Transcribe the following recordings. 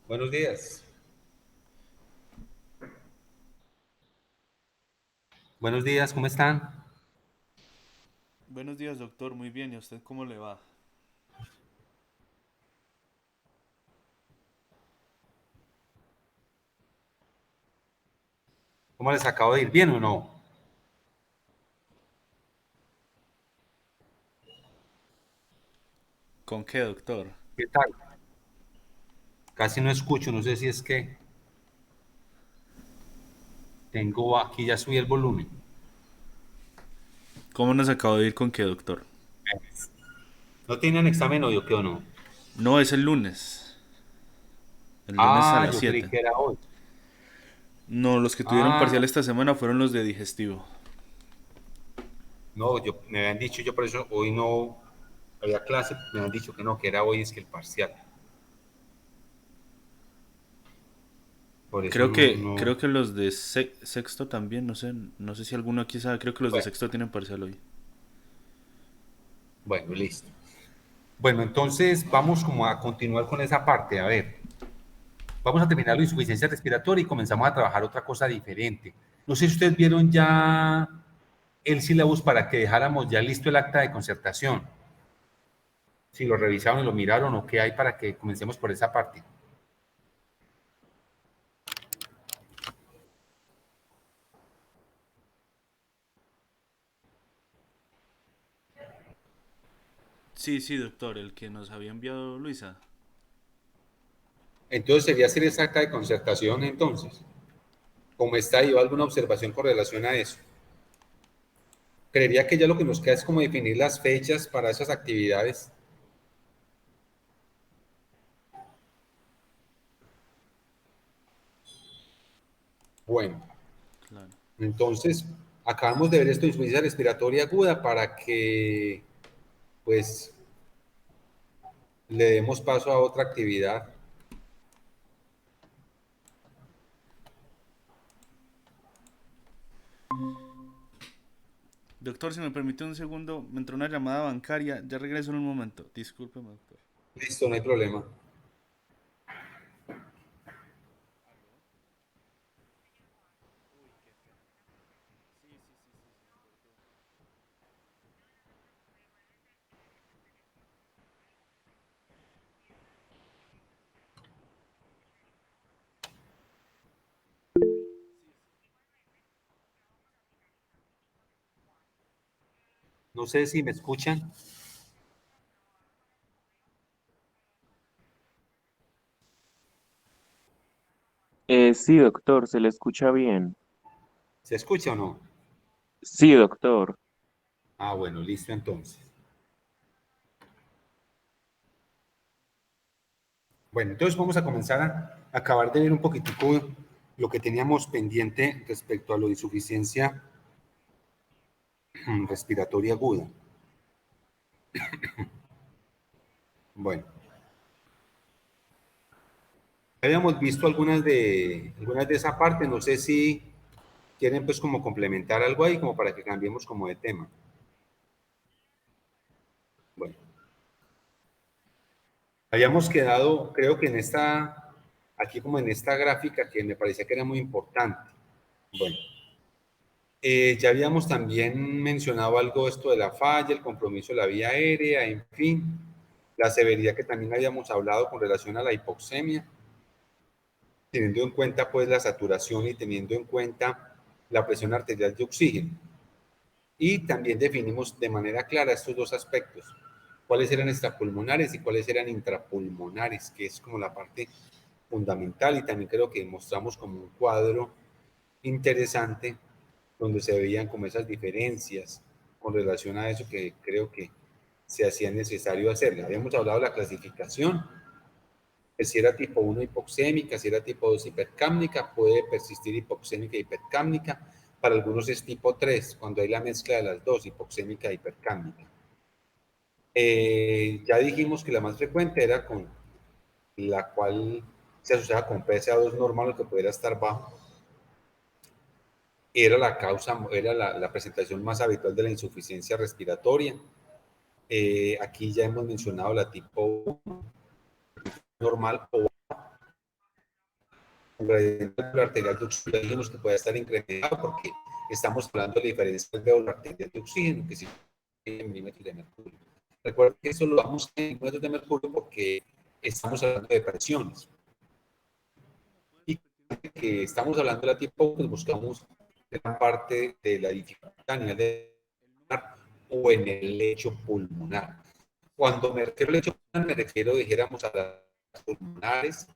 Buenos días. Buenos días, ¿cómo están? Buenos días, doctor. Muy bien. ¿Y a usted cómo le va? ¿Cómo les acabo de ir? ¿Bien o no? ¿Con qué, doctor? ¿Qué tal? Casi no escucho, no sé si es que tengo aquí, ya subí el volumen. ¿Cómo nos acabo de ir con qué, doctor? ¿No tienen examen hoy o qué o no? No, es el lunes. El lunes a Ah, las yo creí 7. que era hoy. No, los que tuvieron Ah, parcial esta semana fueron los de digestivo. no, me habían dicho, yo por eso hoy no había clase, me habían dicho que no, que era hoy, es que el parcial. Por eso Creo no. que los de sexto también, no sé si alguno aquí sabe, creo que los de Bueno, sexto tienen parcial hoy. bueno, listo. Bueno, entonces vamos como a continuar con esa parte. A ver, vamos a terminar la insuficiencia respiratoria y comenzamos a trabajar otra cosa diferente. No sé si ustedes vieron ya el sílabus para que dejáramos ya listo el acta de concertación. Si lo revisaron y lo miraron o qué hay para que comencemos por esa parte. Sí, sí, doctor, el que nos había enviado Luisa. Entonces sería hacer esa acta de concertación entonces. ¿Cómo está ahí? ¿O alguna observación con relación a eso? Creería que ya lo que nos queda es como definir las fechas para esas actividades. Bueno, Claro. entonces acabamos de ver esto de insuficiencia respiratoria aguda para que pues le demos paso a otra actividad. Doctor, si me permite un segundo, me entró una llamada bancaria. Ya regreso en un momento. Discúlpeme, doctor. Listo, no hay problema. ¿Aló? Uy, qué pena. Sí, sí, sí, sí, se me cortó. Sí, sí. No sé si me escuchan. Sí, doctor, se le escucha bien. ¿Se escucha o no? Sí, doctor. Ah, bueno, listo entonces. Bueno, entonces vamos a comenzar a acabar de ver un poquitico lo que teníamos pendiente respecto a la insuficiencia respiratoria aguda. Bueno, habíamos visto algunas de esa parte, no sé si quieren pues como complementar algo ahí, como para que cambiemos como de tema. Bueno, habíamos quedado, creo que aquí como en esta gráfica que me parecía que era muy importante. Bueno, ya habíamos también mencionado algo esto de la falla, el compromiso de la vía aérea, en fin, la severidad que también habíamos hablado con relación a la hipoxemia, teniendo en cuenta pues la saturación y teniendo en cuenta la presión arterial de oxígeno. Y también definimos de manera clara estos dos aspectos, cuáles eran extrapulmonares y cuáles eran intrapulmonares, que es como la parte fundamental y también creo que mostramos como un cuadro interesante donde se veían como esas diferencias con relación a eso que creo que se hacía necesario hacer. Habíamos hablado de la clasificación, que si era tipo 1 hipoxémica, si era tipo 2 hipercámnica, puede persistir hipoxémica e hipercámnica. Para algunos es tipo 3 cuando hay la mezcla de las dos, hipoxémica e hipercámnica. Ya dijimos que la más frecuente era con la cual se asociaba con PSA2 normal, que pudiera estar bajo, era la causa, era la presentación más habitual de la insuficiencia respiratoria. Aquí ya hemos mencionado la tipo normal o el gradiente arterial de oxígeno dijimos que puede estar incrementado porque estamos hablando de la diferencia del alveolo arterial de oxígeno, que sí en milímetros de mercurio. Recuerden que eso lo damos en milímetros de mercurio porque estamos hablando de presiones. Y que estamos hablando de la tipo 1, pues buscamos gran parte de la dificultad a nivel de o en el lecho pulmonar. Cuando me refiero al lecho pulmonar, me refiero, dijéramos, a las pulmonares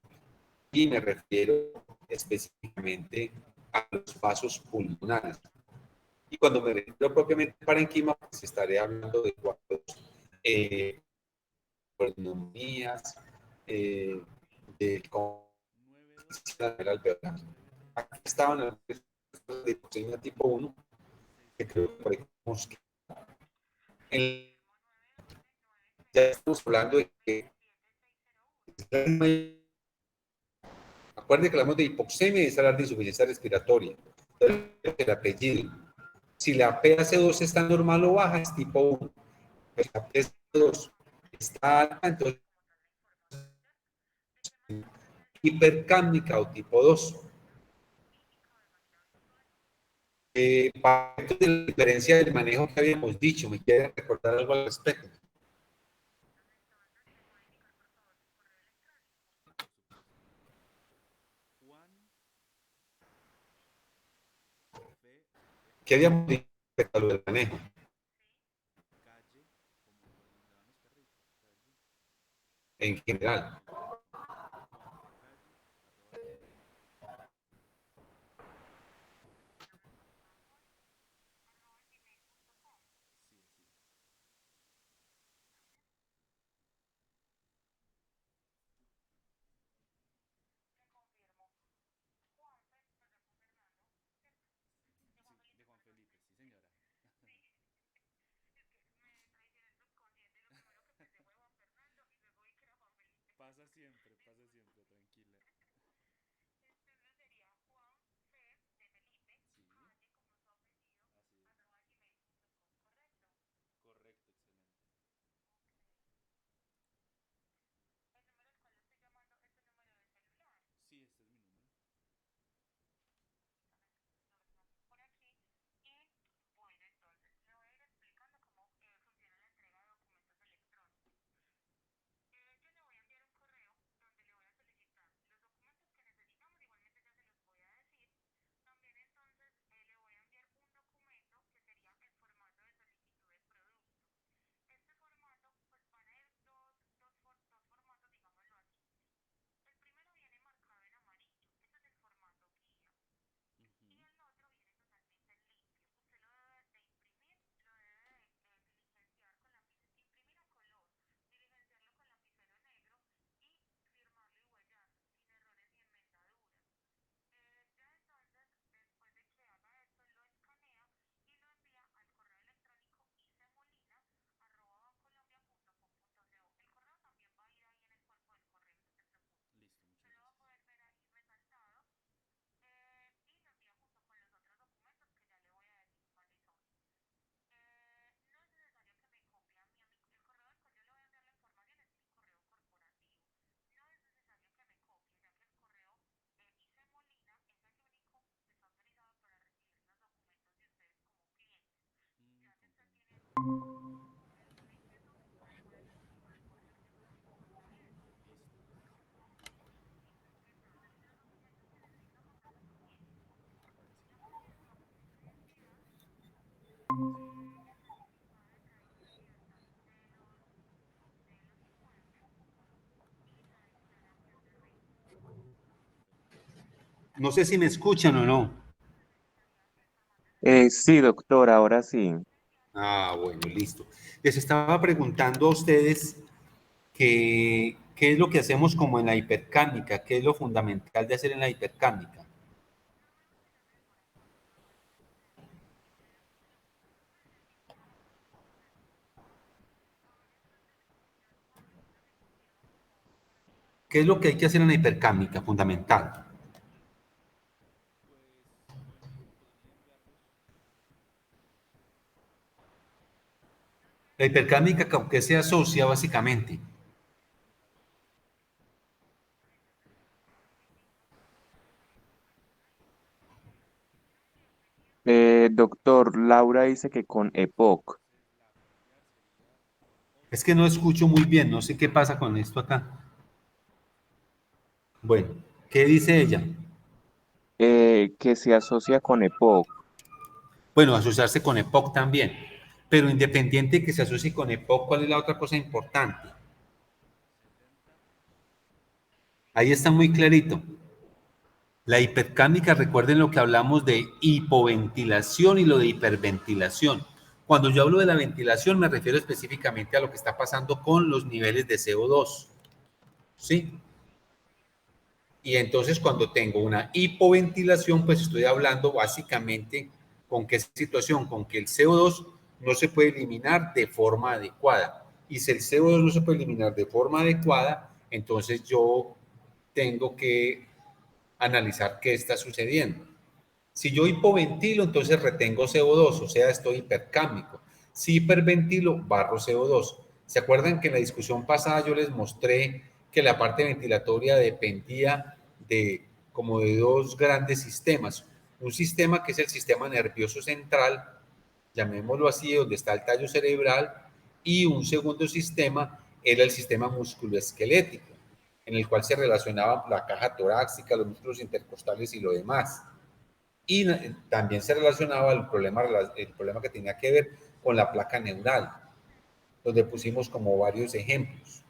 y me refiero específicamente a los vasos pulmonares. Y cuando me refiero propiamente a parenquima, pues estaré hablando de cuadros neumonías, de alveolar. Aquí estaban las de hipoxemia tipo 1, que creo que por ahí ya estamos hablando de que acuérdense que hablamos de hipoxemia y es hablar de insuficiencia respiratoria. El apellido. Si la PaC2 está normal o baja, es tipo 1. Pues la PaC2 está alta, entonces hipercámnica o tipo 2. Para la diferencia del manejo que habíamos dicho, ¿me quieren recordar algo al respecto? ¿Qué habíamos dicho respecto a lo del manejo? En general. Pasa siempre, tranquila. Correcto, excelente. Sí, este es mi número. Listo, muchas gracias. No sé si me escuchan o no. Sí, doctor, ahora sí. Ah, bueno, listo. Les estaba preguntando a ustedes qué es lo que hacemos como en la hipercámica, qué es lo fundamental de hacer en la hipercámica. ¿Qué es lo que hay que hacer en la hipercámica? Fundamental. La hipercámica, ¿con qué se asocia básicamente? Doctor, Laura dice que con EPOC. Es que no escucho muy bien, no sé qué pasa con esto acá. Bueno, ¿qué dice ella? Que se asocia con EPOC. Bueno, asociarse con EPOC también, pero independiente de que se asocie con EPOC, ¿cuál es la otra cosa importante? Ahí está muy clarito. La hipercámica, recuerden lo que hablamos de hipoventilación y lo de hiperventilación. Cuando yo hablo de la ventilación me refiero específicamente a lo que está pasando con los niveles de CO2, ¿sí? Y entonces cuando tengo una hipoventilación, pues estoy hablando básicamente con qué situación, con que el CO2 no se puede eliminar de forma adecuada. Y si el CO2 no se puede eliminar de forma adecuada, entonces yo tengo que analizar qué está sucediendo. Si yo hipoventilo, entonces retengo CO2, o sea, estoy hipercámico. Si hiperventilo, barro CO2. ¿Se acuerdan que en la discusión pasada yo les mostré que la parte ventilatoria dependía de como de dos grandes sistemas? Un sistema que es el sistema nervioso central, llamémoslo así, donde está el tallo cerebral, y un segundo sistema era el sistema musculoesquelético, en el cual se relacionaba la caja torácica, los músculos intercostales y lo demás. Y también se relacionaba el problema que tenía que ver con la placa neural, donde pusimos como varios ejemplos.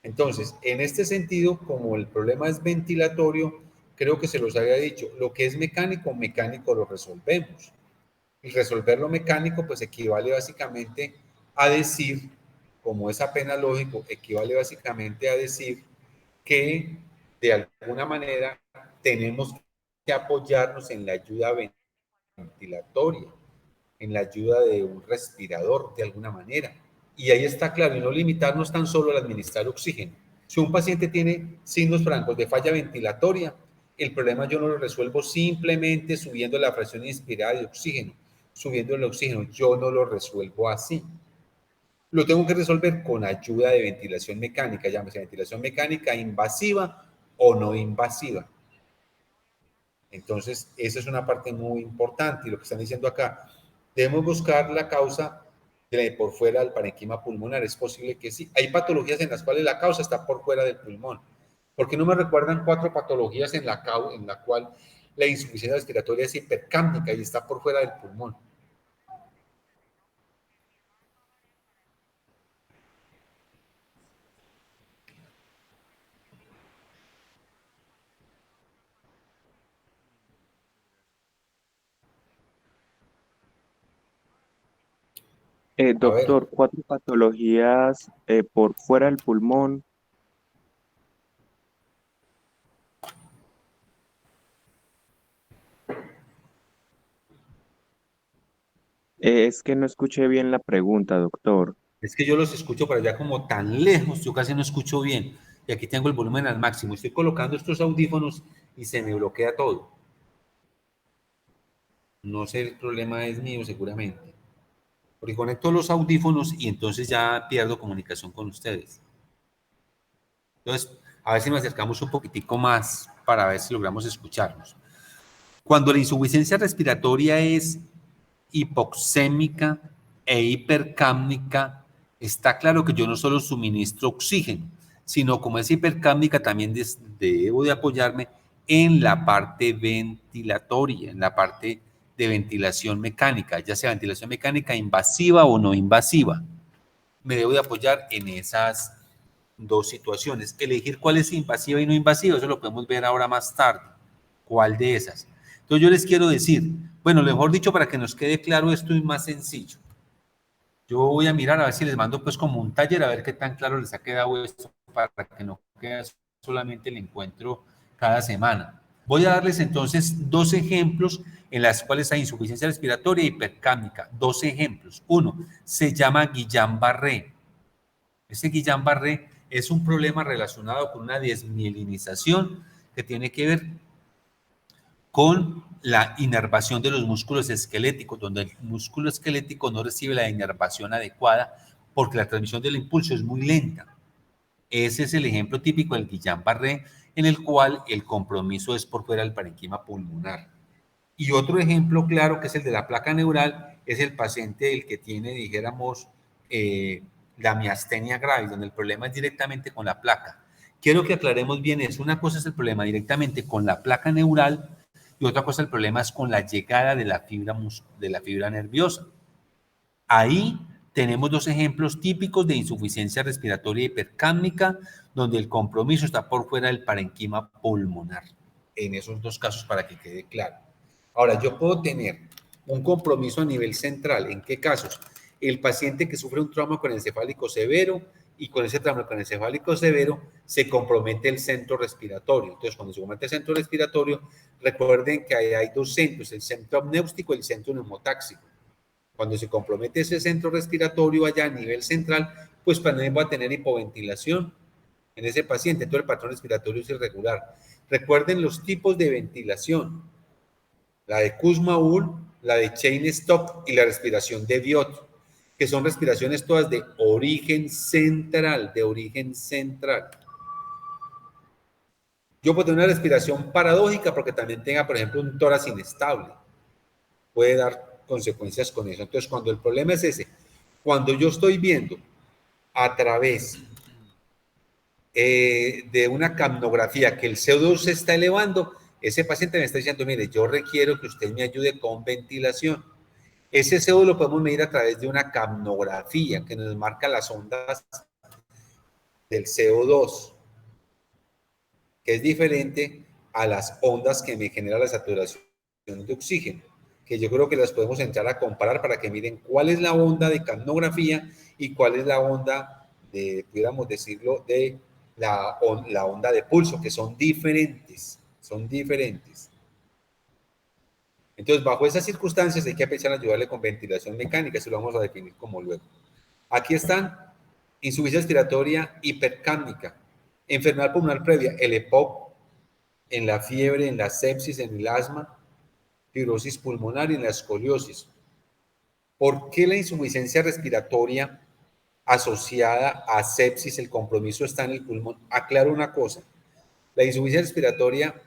Entonces, en este sentido, como el problema es ventilatorio, creo que se los había dicho, lo que es mecánico, mecánico lo resolvemos. Y resolver lo mecánico, pues equivale básicamente a decir, como es apenas lógico, equivale básicamente a decir que de alguna manera tenemos que apoyarnos en la ayuda ventilatoria, en la ayuda de un respirador de alguna manera. Y ahí está claro, y no limitarnos tan solo al administrar oxígeno. Si un paciente tiene signos francos de falla ventilatoria, el problema yo no lo resuelvo simplemente subiendo la fracción inspirada de oxígeno, subiendo el oxígeno. Yo no lo resuelvo así. Lo tengo que resolver con ayuda de ventilación mecánica, llámese ventilación mecánica invasiva o no invasiva. Entonces, esa es una parte muy importante. Y lo que están diciendo acá, debemos buscar la causa de por fuera del parenquima pulmonar. Es posible que sí. Hay patologías en las cuales la causa está por fuera del pulmón. ¿Por qué no me recuerdan 4 patologías en la cual la insuficiencia respiratoria es hipercámnica y está por fuera del pulmón? A ver, Doctor, 4 patologías por fuera del pulmón. Es que no escuché bien la pregunta, doctor. es que yo los escucho para allá como tan lejos, yo casi no escucho bien. Y aquí tengo el volumen al máximo. Estoy colocando estos audífonos y se me bloquea todo. No sé, el problema es mío seguramente. Porque conecto los audífonos y entonces ya pierdo comunicación con ustedes. Entonces, a ver si nos acercamos un poquitico más para ver si logramos escucharnos. Cuando la insuficiencia respiratoria es hipoxémica e hipercámnica, está claro que yo no solo suministro oxígeno, sino como es hipercámnica, también debo de apoyarme en la parte ventilatoria, en la parte de ventilación mecánica, ya sea ventilación mecánica invasiva o no invasiva. Me debo de apoyar en esas dos situaciones. Elegir cuál es invasiva y no invasiva, eso lo podemos ver ahora más tarde. ¿Cuál de esas? Entonces yo les quiero decir, bueno, mejor dicho, para que nos quede claro esto es más sencillo. Yo voy a mirar a ver si les mando pues como un taller a ver qué tan claro les ha quedado esto para que no quede solamente el encuentro cada semana. Voy a darles entonces 2 ejemplos en las cuales hay insuficiencia respiratoria e hipercámica. 2 ejemplos. Uno, se llama Guillain-Barré. Ese Guillain-Barré es un problema relacionado con una desmielinización que tiene que ver con la inervación de los músculos esqueléticos, donde el músculo esquelético no recibe la inervación adecuada porque la transmisión del impulso es muy lenta. Ese es el ejemplo típico del Guillain-Barré, en el cual el compromiso es por fuera del parenquima pulmonar. Y otro ejemplo claro, que es el de la placa neural, es el paciente el que tiene, dijéramos, la miastenia gravis, donde el problema es directamente con la placa. Quiero que aclaremos bien eso. Una cosa es el problema directamente con la placa neural y otra cosa el problema es con la llegada de la fibra nerviosa. Ahí tenemos dos ejemplos típicos de insuficiencia respiratoria hipercápnica, donde el compromiso está por fuera del parenquima pulmonar. En esos dos casos, para que quede claro. Ahora, yo puedo tener un compromiso a nivel central. ¿En qué casos? El paciente que sufre un trauma craneoencefálico severo y con ese trauma craneoencefálico severo se compromete el centro respiratorio. Entonces, cuando se compromete el centro respiratorio, recuerden que hay dos centros, el centro apnéustico y el centro neumotáxico. Cuando se compromete ese centro respiratorio allá a nivel central, pues también va a tener hipoventilación en ese paciente. Entonces el patrón respiratorio es irregular. Recuerden los tipos de ventilación. La de Kussmaul, la de Cheyne-Stokes y la respiración de Biot, que son respiraciones todas de origen central, Yo puedo tener una respiración paradójica porque también tenga, por ejemplo, un tórax inestable. Puede dar consecuencias con eso. Entonces, cuando el problema es ese, cuando yo estoy viendo a través de una capnografía que el CO2 se está elevando, ese paciente me está diciendo, mire, yo requiero que usted me ayude con ventilación. Ese CO2 lo podemos medir a través de una capnografía que nos marca las ondas del CO2, que es diferente a las ondas que me genera la saturación de oxígeno, que yo creo que las podemos entrar a comparar para que miren cuál es la onda de capnografía y cuál es la onda de, pudiéramos decirlo, de la onda de pulso, que son diferentes, Entonces, bajo esas circunstancias hay que empezar a ayudarle con ventilación mecánica, eso lo vamos a definir como luego. Aquí están, insuficiencia respiratoria hipercápnica, enfermedad pulmonar previa, el EPOC, en la fiebre, en la sepsis, en el asma, fibrosis pulmonar y en la escoliosis. ¿Por qué la insuficiencia respiratoria asociada a sepsis, el compromiso está en el pulmón? Aclaro una cosa, la insuficiencia respiratoria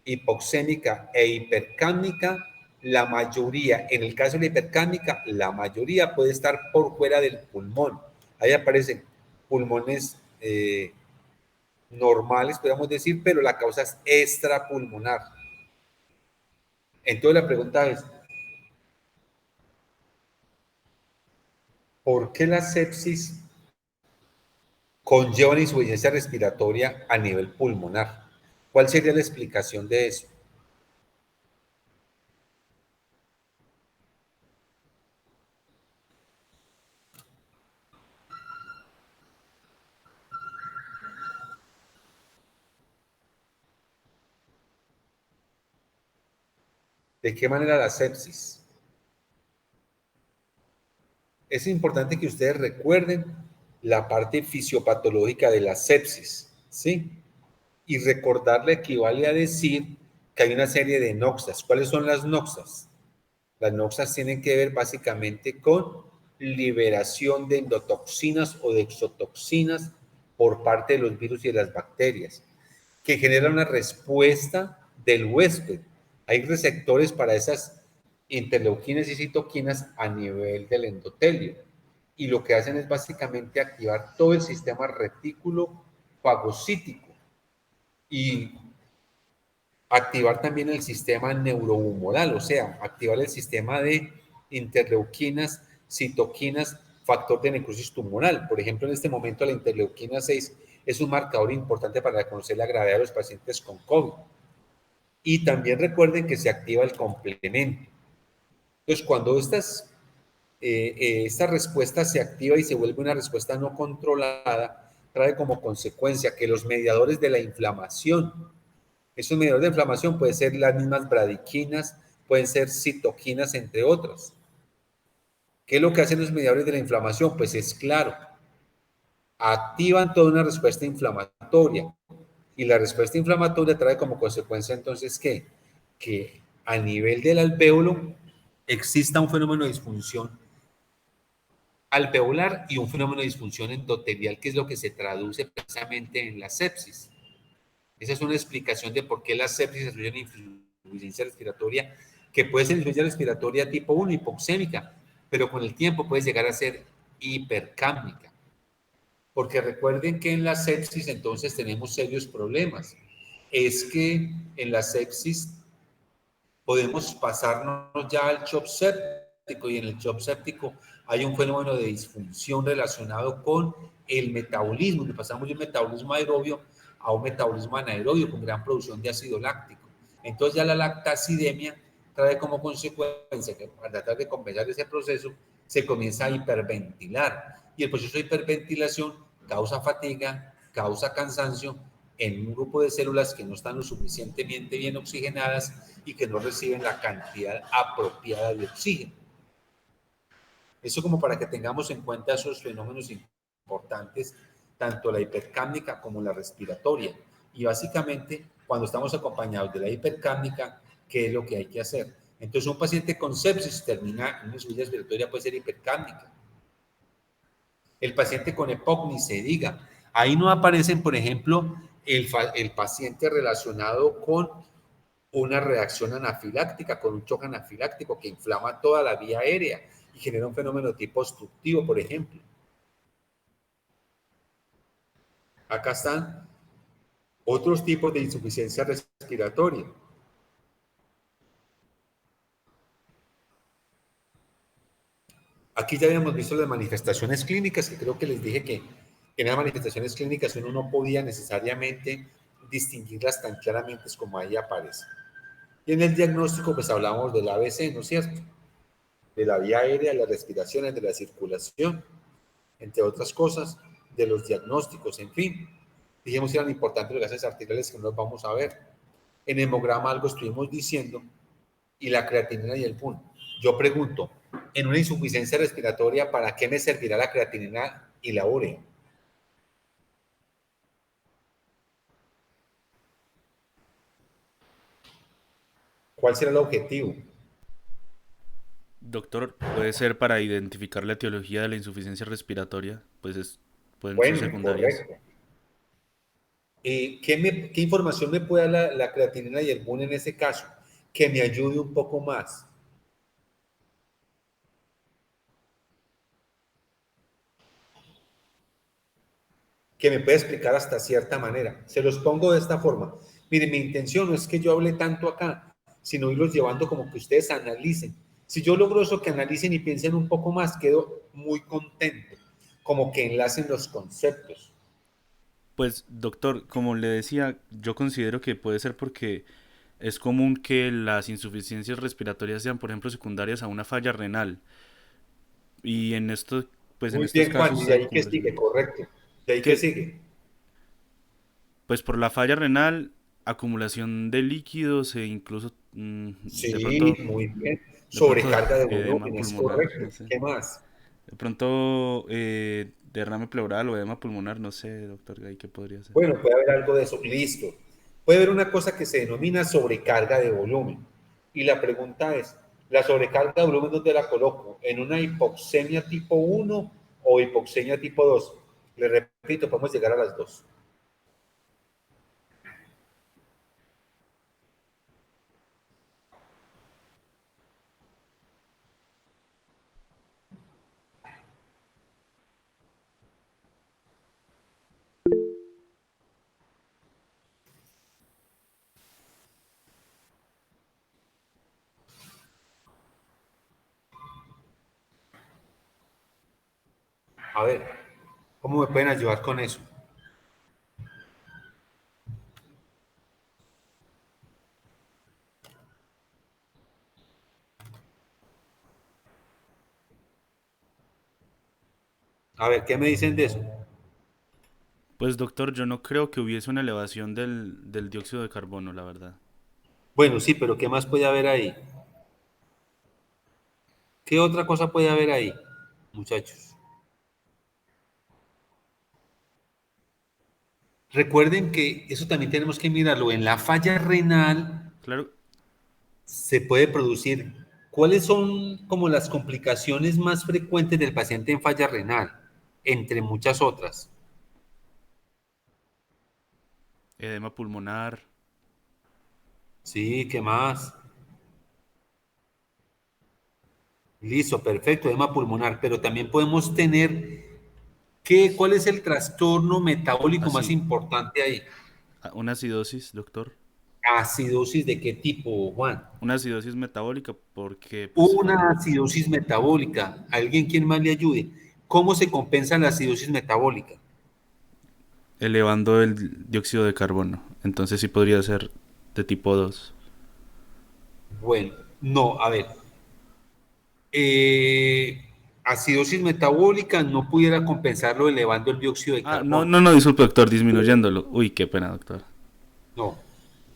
hipoxémica e hipercápnica, la mayoría, en el caso de la hipercápnica, la mayoría puede estar por fuera del pulmón. Ahí aparecen pulmones normales, podríamos decir, pero la causa es extrapulmonar. Entonces la pregunta es, ¿por qué la sepsis conlleva una insuficiencia respiratoria a nivel pulmonar? ¿Cuál sería la explicación de eso? ¿De qué manera la sepsis? Es importante que ustedes recuerden la parte fisiopatológica de la sepsis, ¿sí? Y recordarle equivale a decir que hay una serie de noxas. ¿Cuáles son las noxas? Las noxas tienen que ver básicamente con liberación de endotoxinas o de exotoxinas por parte de los virus y de las bacterias, que generan una respuesta del huésped. Hay receptores para esas interleuquinas y citoquinas a nivel del endotelio. Y lo que hacen es básicamente activar todo el sistema retículo fagocítico y activar también el sistema neurohumoral, o sea, activar el sistema de interleuquinas, citoquinas, factor de necrosis tumoral. Por ejemplo, en este momento la interleuquina 6 es un marcador importante para reconocer la gravedad de los pacientes con COVID. Y también recuerden que se activa el complemento. Entonces, cuando esta respuesta se activa y se vuelve una respuesta no controlada, trae como consecuencia que los mediadores de la inflamación, esos mediadores de inflamación pueden ser las mismas bradiquinas, pueden ser citoquinas, entre otras. ¿Qué es lo que hacen los mediadores de la inflamación? Pues es claro, activan toda una respuesta inflamatoria. Y la respuesta inflamatoria trae como consecuencia entonces que a nivel del alvéolo exista un fenómeno de disfunción alveolar y un fenómeno de disfunción endotelial, que es lo que se traduce precisamente en la sepsis. Esa es una explicación de por qué las sepsis suelen influir insuficiencia respiratoria, que puede ser insuficiencia respiratoria tipo 1, hipoxémica, pero con el tiempo puede llegar a ser hipercápnica. Porque recuerden que en la sepsis entonces tenemos serios problemas. Es que en la sepsis podemos pasarnos ya al shock séptico, y en el shock séptico hay un fenómeno de disfunción relacionado con el metabolismo, donde pasamos de un metabolismo aerobio a un metabolismo anaerobio con gran producción de ácido láctico. Entonces ya la lactacidemia trae como consecuencia que para tratar de compensar ese proceso se comienza a hiperventilar, y el proceso de hiperventilación causa fatiga, causa cansancio en un grupo de células que no están lo suficientemente bien oxigenadas y que no reciben la cantidad apropiada de oxígeno. Eso como para que tengamos en cuenta esos fenómenos importantes, tanto la hipercápnica como la respiratoria. Y básicamente, cuando estamos acompañados de la hipercápnica, ¿qué es lo que hay que hacer? Entonces, un paciente con sepsis termina en una insuficiencia respiratoria, puede ser hipercápnica. El paciente con EPOC ni se diga. Ahí no aparecen, por ejemplo, el paciente relacionado con una reacción anafiláctica, con un shock anafiláctico que inflama toda la vía aérea y genera un fenómeno tipo obstructivo, por ejemplo. Acá están otros tipos de insuficiencia respiratoria. Aquí ya habíamos visto las manifestaciones clínicas, que creo que les dije que en las manifestaciones clínicas uno no podía necesariamente distinguirlas tan claramente como ahí aparece. Y en el diagnóstico, pues hablamos del ABC, ¿no es cierto? De la vía aérea, de las respiraciones, de la circulación, entre otras cosas, de los diagnósticos, en fin. Dijimos que eran importantes los gases arteriales que no los vamos a ver. En hemograma algo estuvimos diciendo, y la creatinina y el PUN. Yo pregunto, en una insuficiencia respiratoria, ¿para qué me servirá la creatinina y la urea? ¿Cuál será el objetivo? Doctor, puede ser para identificar la etiología de la insuficiencia respiratoria, pueden ser Bueno, secundarias. correcto. ¿Qué información me puede dar la creatinina y el PUN en ese caso? Que me ayude un poco más. Que me puede explicar hasta cierta manera. Se los pongo de esta forma. Miren, mi intención no es que yo hable tanto acá, sino irlos llevando como que ustedes analicen. Si yo logro eso, que analicen y piensen un poco más, quedo muy contento, como que enlacen los conceptos. Pues, doctor, como le decía, yo considero que puede ser porque es común que las insuficiencias respiratorias sean, por ejemplo, secundarias a una falla renal. Y en Muy estos bien, Juan, y casos de de ahí que acumulación. sigue, correcto. De ahí que Que, sigue. pues por la falla renal, acumulación de líquidos e incluso Sí, muy bien. de pronto Sobrecarga de edema volumen, es pulmonar, no correcto. sé. ¿Qué más? De pronto derrame pleural o edema pulmonar, no sé, doctor Gay, ¿qué podría ser? Bueno, puede haber algo de eso. Listo. Puede haber una cosa que se denomina sobrecarga de volumen. Y la pregunta es, ¿la sobrecarga de volumen dónde la coloco? ¿En una hipoxemia tipo 1 o hipoxemia tipo 2? Le repito, podemos llegar a las dos. A ver, ¿cómo me pueden ayudar con eso? A ver, ¿qué me dicen de eso? Pues doctor, yo no creo que hubiese una elevación del dióxido de carbono, la verdad. Bueno, sí, pero ¿qué más puede haber ahí? ¿Qué otra cosa puede haber ahí, muchachos? Recuerden que eso también tenemos que mirarlo. En la falla renal Claro, se puede producir. ¿Cuáles son como las complicaciones más frecuentes del paciente en falla renal? Entre muchas otras. edema pulmonar, Sí, ¿qué más? Listo, perfecto, edema pulmonar, pero también podemos tener, ¿cuál es el trastorno metabólico más Así, importante ahí? una acidosis, doctor. ¿Acidosis de qué tipo, Juan? Una acidosis metabólica porque, pues, Una acidosis metabólica. ¿Alguien quien más le ayude? ¿Cómo se compensa la acidosis metabólica? elevando el dióxido de carbono. Entonces sí podría ser de tipo 2. Bueno, no, a ver. eh, Acidosis metabólica no pudiera compensarlo elevando el dióxido de Ah, no, carbono. no, no, disculpe, doctor, disminuyéndolo. Uy, qué pena, doctor. No.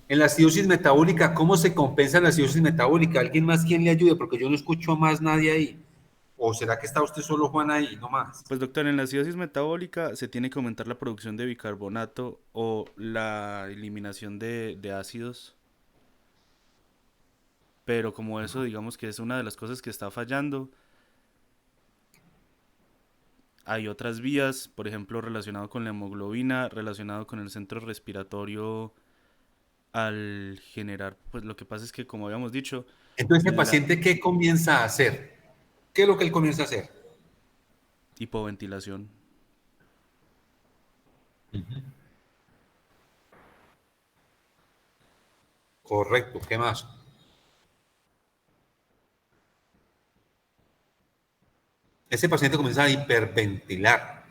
En la acidosis metabólica, ¿cómo se compensa la acidosis metabólica? ¿Alguien más quien le ayude? Porque yo no escucho a más nadie ahí. ¿O será que está usted solo, Juan, ahí? No más. Pues, doctor, en la acidosis metabólica se tiene que aumentar la producción de bicarbonato o la eliminación de ácidos. Pero como eso, digamos que es una de las cosas que está fallando, hay otras vías, por ejemplo, relacionado con la hemoglobina, relacionado con el centro respiratorio al generar, pues lo que pasa es que como habíamos dicho, Entonces, el la paciente, ¿qué comienza a hacer? ¿Qué es lo que él comienza a hacer? hipoventilación. Correcto, ¿qué más? Ese paciente comienza a hiperventilar.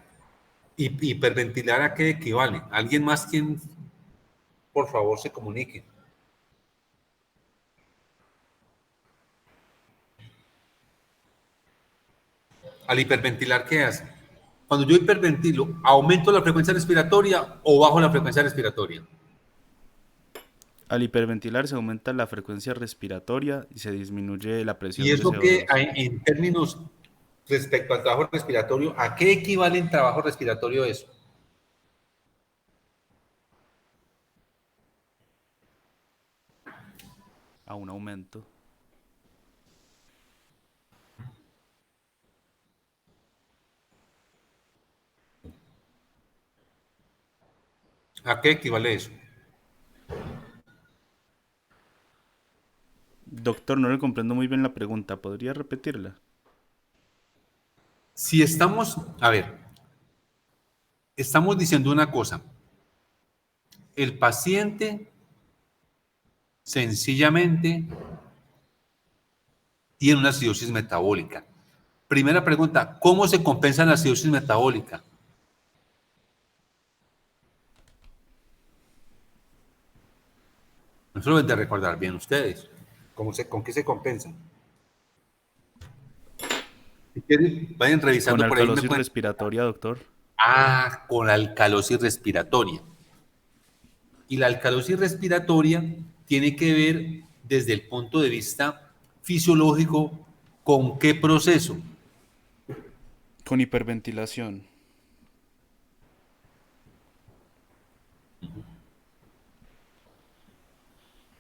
¿Hiperventilar a qué equivale? ¿Alguien más quien, por favor, se comunique? Al hiperventilar, ¿qué hace? Cuando yo hiperventilo, ¿aumento la frecuencia respiratoria o bajo la frecuencia respiratoria? Al hiperventilar se aumenta la frecuencia respiratoria y se disminuye la Y presión de eso que CO2. en términos respecto al trabajo respiratorio, ¿a qué equivale en trabajo respiratorio eso? A un aumento. ¿A qué equivale eso? Doctor, no le comprendo muy bien la pregunta. ¿Podría repetirla? Si estamos, a ver, estamos diciendo una cosa, el paciente sencillamente tiene una acidosis metabólica. Primera pregunta, ¿cómo se compensa la acidosis metabólica? Eso lo deben de recordar bien ustedes. ¿Con qué se compensa? Si quieren, vayan Con revisando por ahí y me alcalosis cuentan. respiratoria, doctor. Ah, con la alcalosis respiratoria. Y la alcalosis respiratoria tiene que ver desde el punto de vista fisiológico con qué proceso. Con hiperventilación.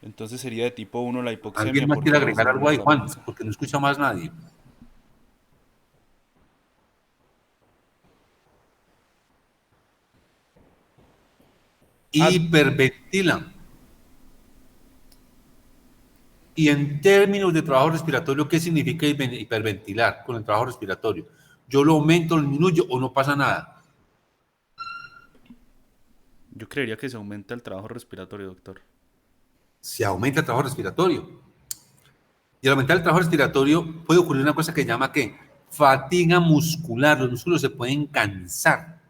Entonces sería de tipo 1 la ¿Alguien hipoxemia más quiere porque agregar algo disminuye ahí, la Juan? fuerza. Porque no escucha más nadie. Ah, Hiperventilan. Y en términos de trabajo respiratorio, ¿qué significa hiperventilar con el trabajo respiratorio? Yo lo aumento, lo disminuyo o no pasa nada. yo creería que se aumenta el trabajo respiratorio, doctor. Se aumenta el trabajo respiratorio. Y al aumentar el trabajo respiratorio puede ocurrir una cosa que se llama ¿qué? Fatiga muscular. Los músculos se pueden cansar,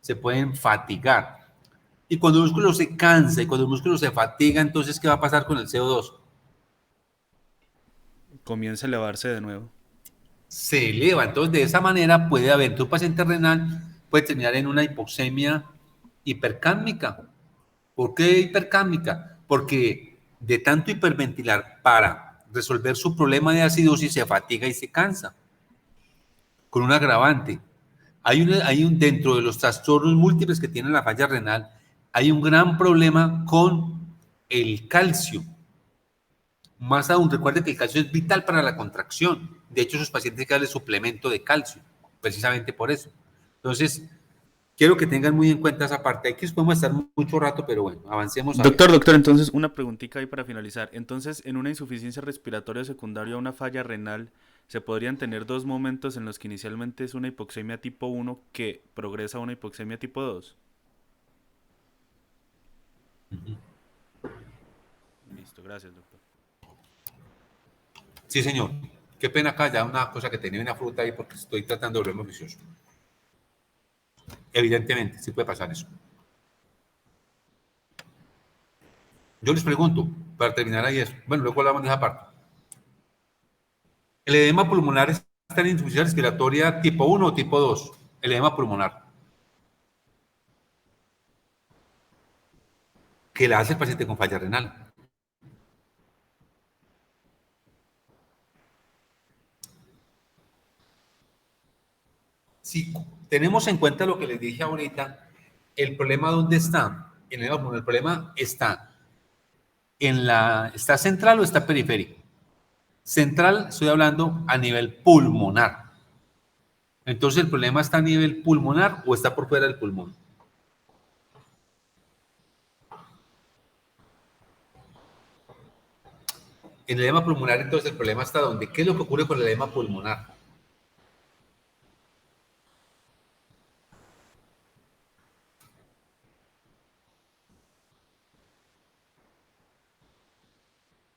se pueden fatigar. Y cuando el músculo se cansa y cuando el músculo se fatiga, entonces, ¿qué va a pasar con el CO2? Comienza a elevarse de nuevo. Se eleva. Entonces, de esa manera puede haber, un paciente renal puede terminar en una hipoxemia hipercámica. ¿Por qué hipercámica? Porque de tanto hiperventilar para resolver su problema de acidosis se fatiga y se cansa. Con un agravante. Dentro de los trastornos múltiples que tiene la falla renal, hay un gran problema con el calcio. Más aún, recuerde que el calcio es vital para la contracción. De hecho, sus pacientes hay que darle suplemento de calcio, precisamente por eso. Entonces, quiero que tengan muy en cuenta esa parte. Aquí podemos estar mucho rato, pero bueno, avancemos a ver. Doctor, entonces una preguntita ahí para finalizar. Entonces, en una insuficiencia respiratoria secundaria a una falla renal, ¿se podrían tener dos momentos en los que inicialmente es una hipoxemia tipo 1 que progresa a una hipoxemia tipo 2? Listo, gracias, doctor. Sí, señor. Qué pena acá, ya una cosa que tenía una fruta ahí porque estoy tratando de volverme vicioso. Evidentemente, sí puede pasar eso. Yo les pregunto, para terminar ahí eso. Bueno, luego hablamos de esa parte. ¿El edema pulmonar está en insuficiencia respiratoria tipo 1 o tipo 2? El edema pulmonar. ¿Qué le hace el paciente con falla renal? Si tenemos en cuenta lo que les dije ahorita, el problema ¿dónde está? En el problema está ¿está central o está periférico? Central, estoy hablando a nivel pulmonar. Entonces, ¿el problema está a nivel pulmonar o está por fuera del pulmón? En el edema pulmonar, entonces, el problema está ¿dónde? ¿Qué es lo que ocurre con el edema pulmonar?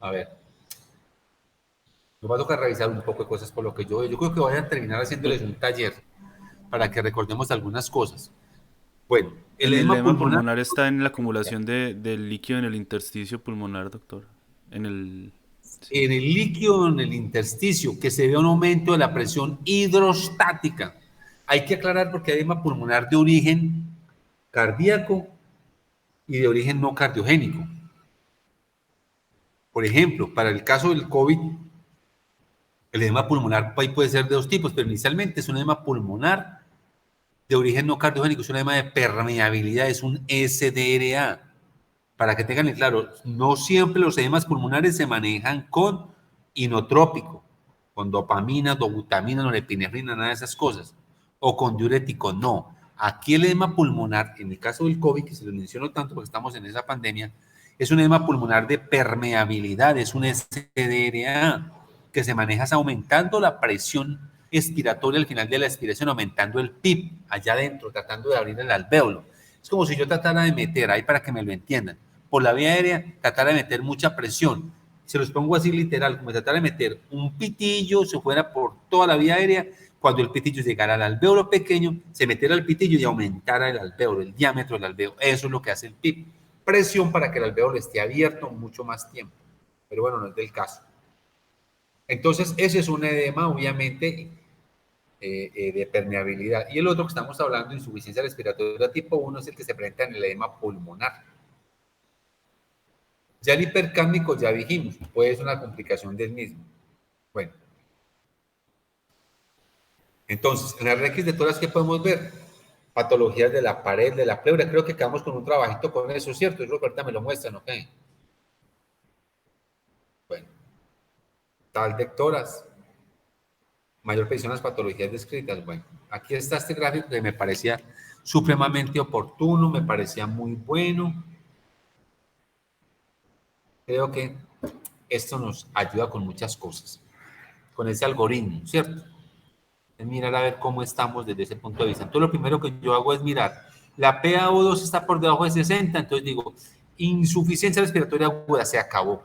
A ver, nos va a tocar revisar un poco de cosas por lo que yo creo que voy a terminar haciéndoles un taller para que recordemos algunas cosas. Bueno, el El edema edema pulmonar, pulmonar está en la acumulación del líquido en el intersticio pulmonar, doctor. En el... Sí. en el líquido, en el intersticio, que se ve un aumento de la presión hidrostática. Hay que aclarar porque hay edema pulmonar de origen cardíaco y de origen no cardiogénico. Por ejemplo, para el caso del COVID, el edema pulmonar puede ser de dos tipos, pero inicialmente es un edema pulmonar de origen no cardiogénico, es un edema de permeabilidad, es un SDRA. Para que tengan claro, no siempre los edemas pulmonares se manejan con inotrópico, con dopamina, dobutamina, norepinefrina, nada de esas cosas, o con diurético, no. Aquí el edema pulmonar, en el caso del COVID, que se lo menciono tanto porque estamos en esa pandemia, es un edema pulmonar de permeabilidad, es un SDRA, que se maneja aumentando la presión expiratoria al final de la expiración, aumentando el PIB allá adentro, tratando de abrir el alvéolo. Es como si yo tratara de meter, ahí para que me lo entiendan, por la vía aérea, tratara de meter mucha presión. Se los pongo así literal, como tratar de meter un pitillo, se fuera por toda la vía aérea, cuando el pitillo llegara al alvéolo pequeño, se metiera al pitillo y aumentara el alvéolo, el diámetro del alvéolo. Eso es lo que hace el PIB. Presión para que el alvéolo esté abierto mucho más tiempo. Pero bueno, no es del caso. Entonces, ese es un edema, obviamente, de permeabilidad. Y el otro que estamos hablando, insuficiencia respiratoria tipo 1, es el que se presenta en el edema pulmonar. Ya el hipercámnico, ya dijimos, puede ser una complicación del mismo. Bueno. Entonces, en la RX de toras, ¿qué podemos ver? Patologías de la pared, de la pleura. Creo que quedamos con un trabajito con eso, ¿cierto? Yo creo que ahorita me lo muestran, ¿ok? Bueno. Tal de toras. Mayor presión en las patologías descritas. Bueno, aquí está este gráfico que me parecía supremamente oportuno, me parecía muy bueno. Creo que esto nos ayuda con muchas cosas, con ese algoritmo, ¿cierto? Es mirar a ver cómo estamos desde ese punto de vista. Entonces, lo primero que yo hago es mirar, la PaO2 está por debajo de 60, entonces digo, insuficiencia respiratoria aguda, se acabó.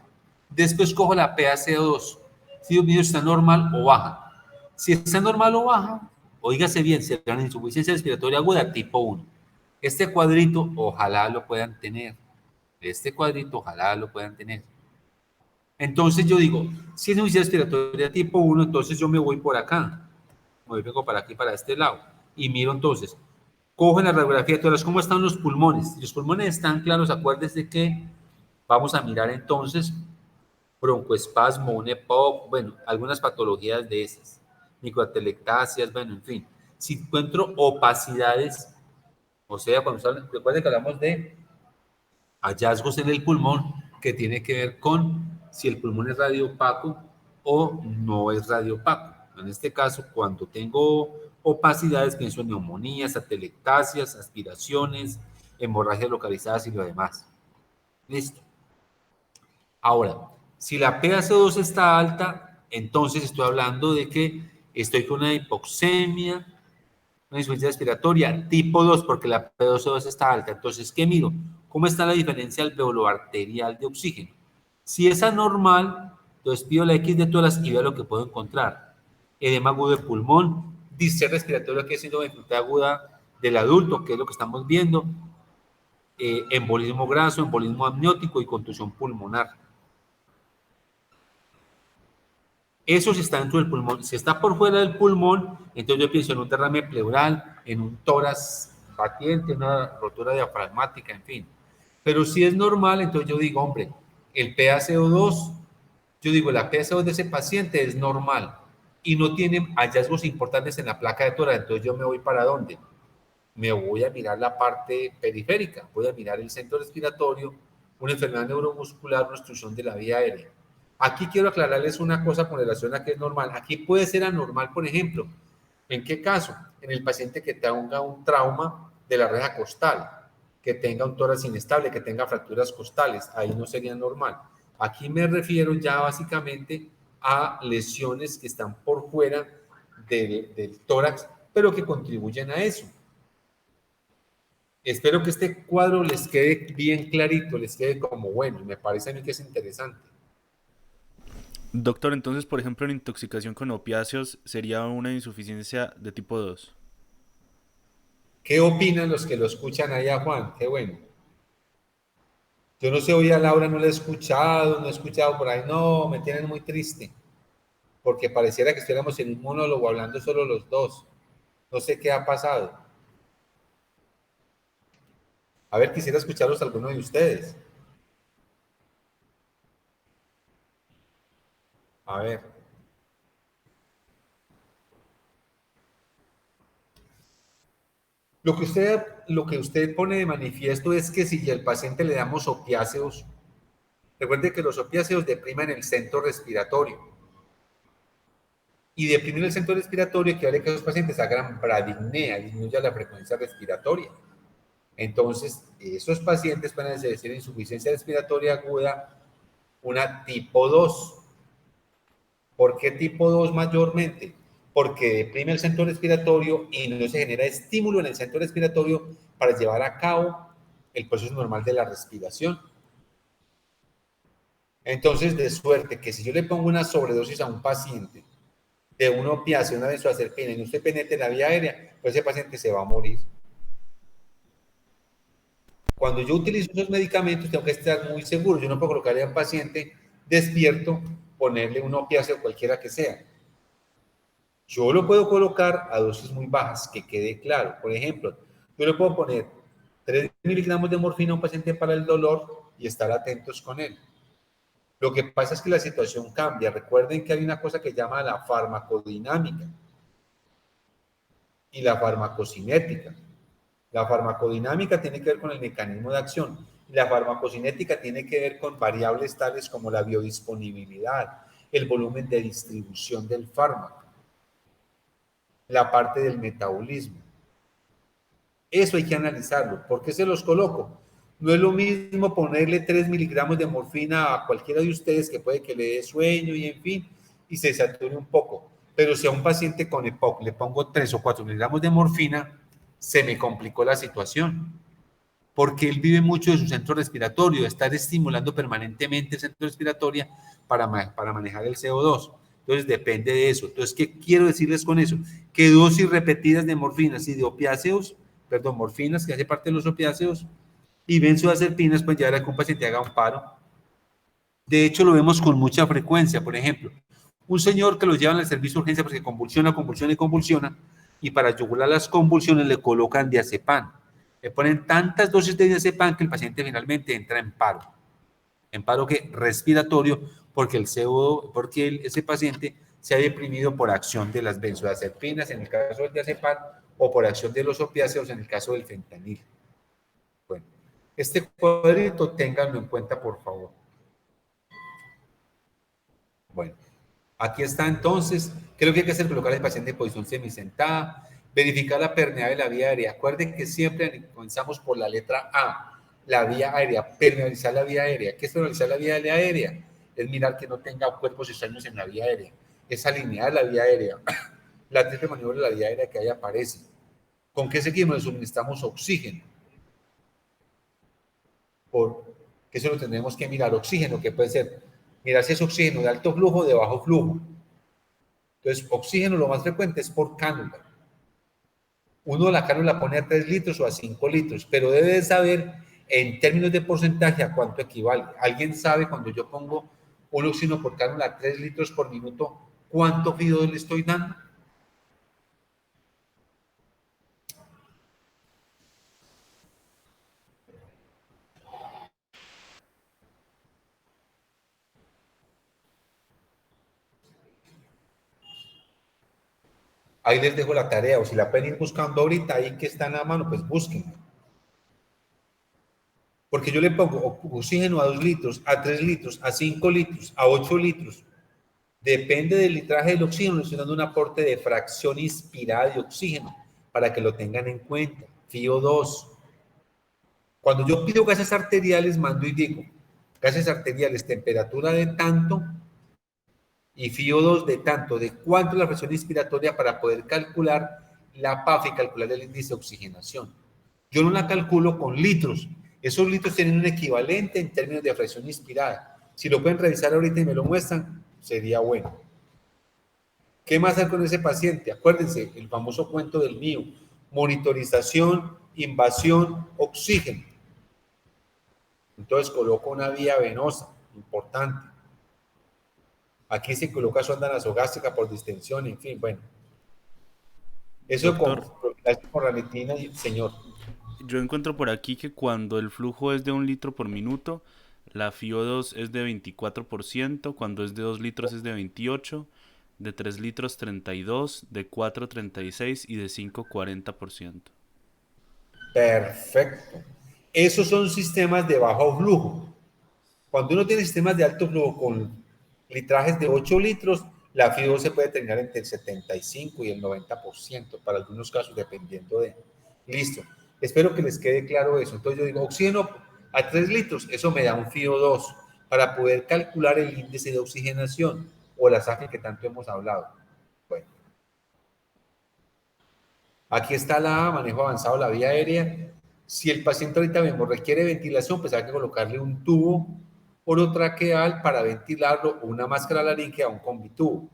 Después cojo la PaCO2, si Dios mío está normal o baja. Si está normal o baja, óigase bien, se dan insuficiencia respiratoria aguda tipo 1. Este cuadrito, ojalá lo puedan tener. Este cuadrito, ojalá lo puedan tener. Entonces yo digo, si es insuficiencia respiratoria tipo 1, entonces yo me voy por acá. Me vengo para aquí, para este lado. Y miro entonces, cojo en la radiografía de todas, ¿cómo están los pulmones? Los pulmones están claros, acuérdense que vamos a mirar entonces broncoespasmo, un EPOC, bueno, algunas patologías de esas, microatelectasias, bueno, en fin. Si encuentro opacidades, o sea, recuerden que hablamos de hallazgos en el pulmón que tiene que ver con si el pulmón es radioopaco o no es radioopaco. En este caso, cuando tengo opacidades, pienso en neumonías, atelectasias, aspiraciones, hemorragias localizadas y lo demás. Listo. Ahora, si la PaCO2 está alta, entonces estoy hablando de que estoy con una hipoxemia, una insuficiencia respiratoria tipo 2, porque la PaCO2 está alta. Entonces, ¿qué miro? ¿Cómo está la diferencia alveolo arterial de oxígeno? Si es anormal, entonces pido la X de toras y veo lo que puedo encontrar. Edema agudo de pulmón, disque respiratorio, que es síndrome de dificultad aguda del adulto, que es lo que estamos viendo, embolismo graso, embolismo amniótico y contusión pulmonar. Eso si está dentro del pulmón. Si está por fuera del pulmón, entonces yo pienso en un derrame pleural, en un tórax batiente, una rotura diafragmática, en fin. Pero si es normal, entonces yo digo, hombre, el PaCO2, yo digo, la PaCO2 de ese paciente es normal y no tiene hallazgos importantes en la placa de tórax, entonces yo me voy ¿para dónde? Me voy a mirar la parte periférica, voy a mirar el centro respiratorio, una enfermedad neuromuscular, una obstrucción de la vía aérea. Aquí quiero aclararles una cosa con relación a que es normal. Aquí puede ser anormal, por ejemplo. ¿En qué caso? En el paciente que tenga un trauma de la reja costal, que tenga un tórax inestable, que tenga fracturas costales. Ahí no sería normal. Aquí me refiero ya básicamente a lesiones que están por fuera del tórax, pero que contribuyen a eso. Espero que este cuadro les quede bien clarito, les quede como bueno. Me parece a mí que es interesante. Doctor, entonces, por ejemplo, en intoxicación con opiáceos sería una insuficiencia de tipo 2. ¿Qué opinan los que lo escuchan allá, Juan? Qué bueno. Yo no sé, hoy a Laura no la he escuchado, no he escuchado por ahí. No, me tienen muy triste, porque pareciera que estuviéramos en un monólogo hablando solo los dos. No sé qué ha pasado. A ver, quisiera escucharlos alguno de ustedes. A ver. Lo que usted pone de manifiesto es que si al paciente le damos opiáceos, recuerde que los opiáceos deprimen el centro respiratorio. Y deprimir el centro respiratorio equivale a que esos pacientes hagan bradipnea, disminuya la frecuencia respiratoria. Entonces, esos pacientes pueden decir insuficiencia respiratoria aguda, una tipo 2. ¿Por qué tipo 2 mayormente? Porque deprime el centro respiratorio y no se genera estímulo en el centro respiratorio para llevar a cabo el proceso normal de la respiración. Entonces, de suerte que si yo le pongo una sobredosis a un paciente de un opiáceo, una benzodiazepina, y no se penetre la vía aérea, pues ese paciente se va a morir. Cuando yo utilizo esos medicamentos, tengo que estar muy seguro. Yo no puedo colocarle a un paciente despierto, ponerle un opiáceo cualquiera que sea. Yo lo puedo colocar a dosis muy bajas, que quede claro. Por ejemplo, yo le puedo poner 3 miligramos de morfina a un paciente para el dolor y estar atentos con él. Lo que pasa es que la situación cambia. Recuerden que hay una cosa que se llama la farmacodinámica y la farmacocinética. La farmacodinámica tiene que ver con el mecanismo de acción y la farmacocinética tiene que ver con variables tales como la biodisponibilidad, el volumen de distribución del fármaco, la parte del metabolismo. Eso hay que analizarlo. ¿Por qué se los coloco? No es lo mismo ponerle 3 miligramos de morfina a cualquiera de ustedes que puede que le dé sueño y en fin, y se sature un poco. Pero si a un paciente con EPOC le pongo 3 o 4 miligramos de morfina, se me complicó la situación. Porque él vive mucho de su centro respiratorio, de estar estimulando permanentemente el centro respiratorio para manejar el CO2. Entonces depende de eso. Entonces, ¿qué quiero decirles con eso? Que dosis repetidas de morfinas y de opiáceos, perdón, morfinas, que hace parte de los opiáceos, y benzodiazepinas pueden llevar a que un paciente haga un paro. De hecho, lo vemos con mucha frecuencia. Por ejemplo, un señor que lo llevan al servicio de urgencia porque convulsiona, convulsiona y convulsiona, y para yugular las convulsiones le colocan diazepam. Le ponen tantas dosis de diazepam que el paciente finalmente entra en paro. En paro que respiratorio, porque ese paciente se ha deprimido por acción de las benzodiazepinas en el caso del diazepam o por acción de los opiáceos en el caso del fentanil. Bueno, este cuadrito ténganlo en cuenta, por favor. Bueno, aquí está entonces. ¿Qué es lo que hay que hacer? Colocar al paciente en posición semisentada. Verificar la permeabilidad de la vía aérea. Acuerden que siempre comenzamos por la letra A, la vía aérea, permeabilizar la vía aérea. ¿Qué es permeabilizar la vía aérea? Es mirar que no tenga cuerpos extraños en la vía aérea. Es alinear la vía aérea. La triple maniobra de la vía aérea que ahí aparece. ¿Con qué seguimos? Le suministramos oxígeno. Que eso lo tendremos que mirar. Oxígeno, que puede ser, mirar si es oxígeno de alto flujo o de bajo flujo. Entonces, oxígeno lo más frecuente es por cánula. Uno la cánula pone a 3 litros o a 5 litros, pero debe de saber en términos de porcentaje a cuánto equivale. ¿Alguien sabe cuando yo pongo un oxígeno por cánula a 3 litros por minuto, cuánto FIO2 le estoy dando? Ahí les dejo la tarea, o si la pueden ir buscando ahorita, ahí que está en la mano, pues busquen. Porque yo le pongo oxígeno a 2 litros, a 3 litros, a 5 litros, a 8 litros. Depende del litraje del oxígeno, le estoy dando un aporte de fracción inspirada de oxígeno, para que lo tengan en cuenta. FIO2. Cuando yo pido gases arteriales, mando y digo, gases arteriales, temperatura de tanto, y FIO2 de tanto, de cuánto es la presión inspiratoria para poder calcular la PAF y calcular el índice de oxigenación. Yo no la calculo con litros. Esos litros tienen un equivalente en términos de presión inspirada. Si lo pueden revisar ahorita y me lo muestran, sería bueno. ¿Qué más hacer con ese paciente? Acuérdense, el famoso cuento del mío. Monitorización, invasión, oxígeno. Entonces coloco una vía venosa, importante. Aquí se coloca sonda nasogástrica por distensión, en fin, bueno. Eso con Doctor, ranitidina, señor. yo encuentro por aquí que cuando el flujo es de 1 litro por minuto, la FIO2 es de 24%, cuando es de 2 litros es de 28%, de 3 litros 32%, de 4 36% y de 5 40%. Perfecto. Esos son sistemas de bajo flujo. Cuando uno tiene sistemas de alto flujo con litrajes de 8 litros, la FIO se puede terminar entre el 75 y el 90%, para algunos casos, dependiendo de... Listo. Espero que les quede claro eso. Entonces yo digo, oxígeno a 3 litros, eso me da un FIO2 para poder calcular el índice de oxigenación o la SAFE que tanto hemos hablado. Bueno, aquí está la manejo avanzado de la vía aérea. Si el paciente ahorita mismo requiere ventilación, pues hay que colocarle un tubo orotraqueal para ventilarlo, o una máscara laríngea o un combitubo.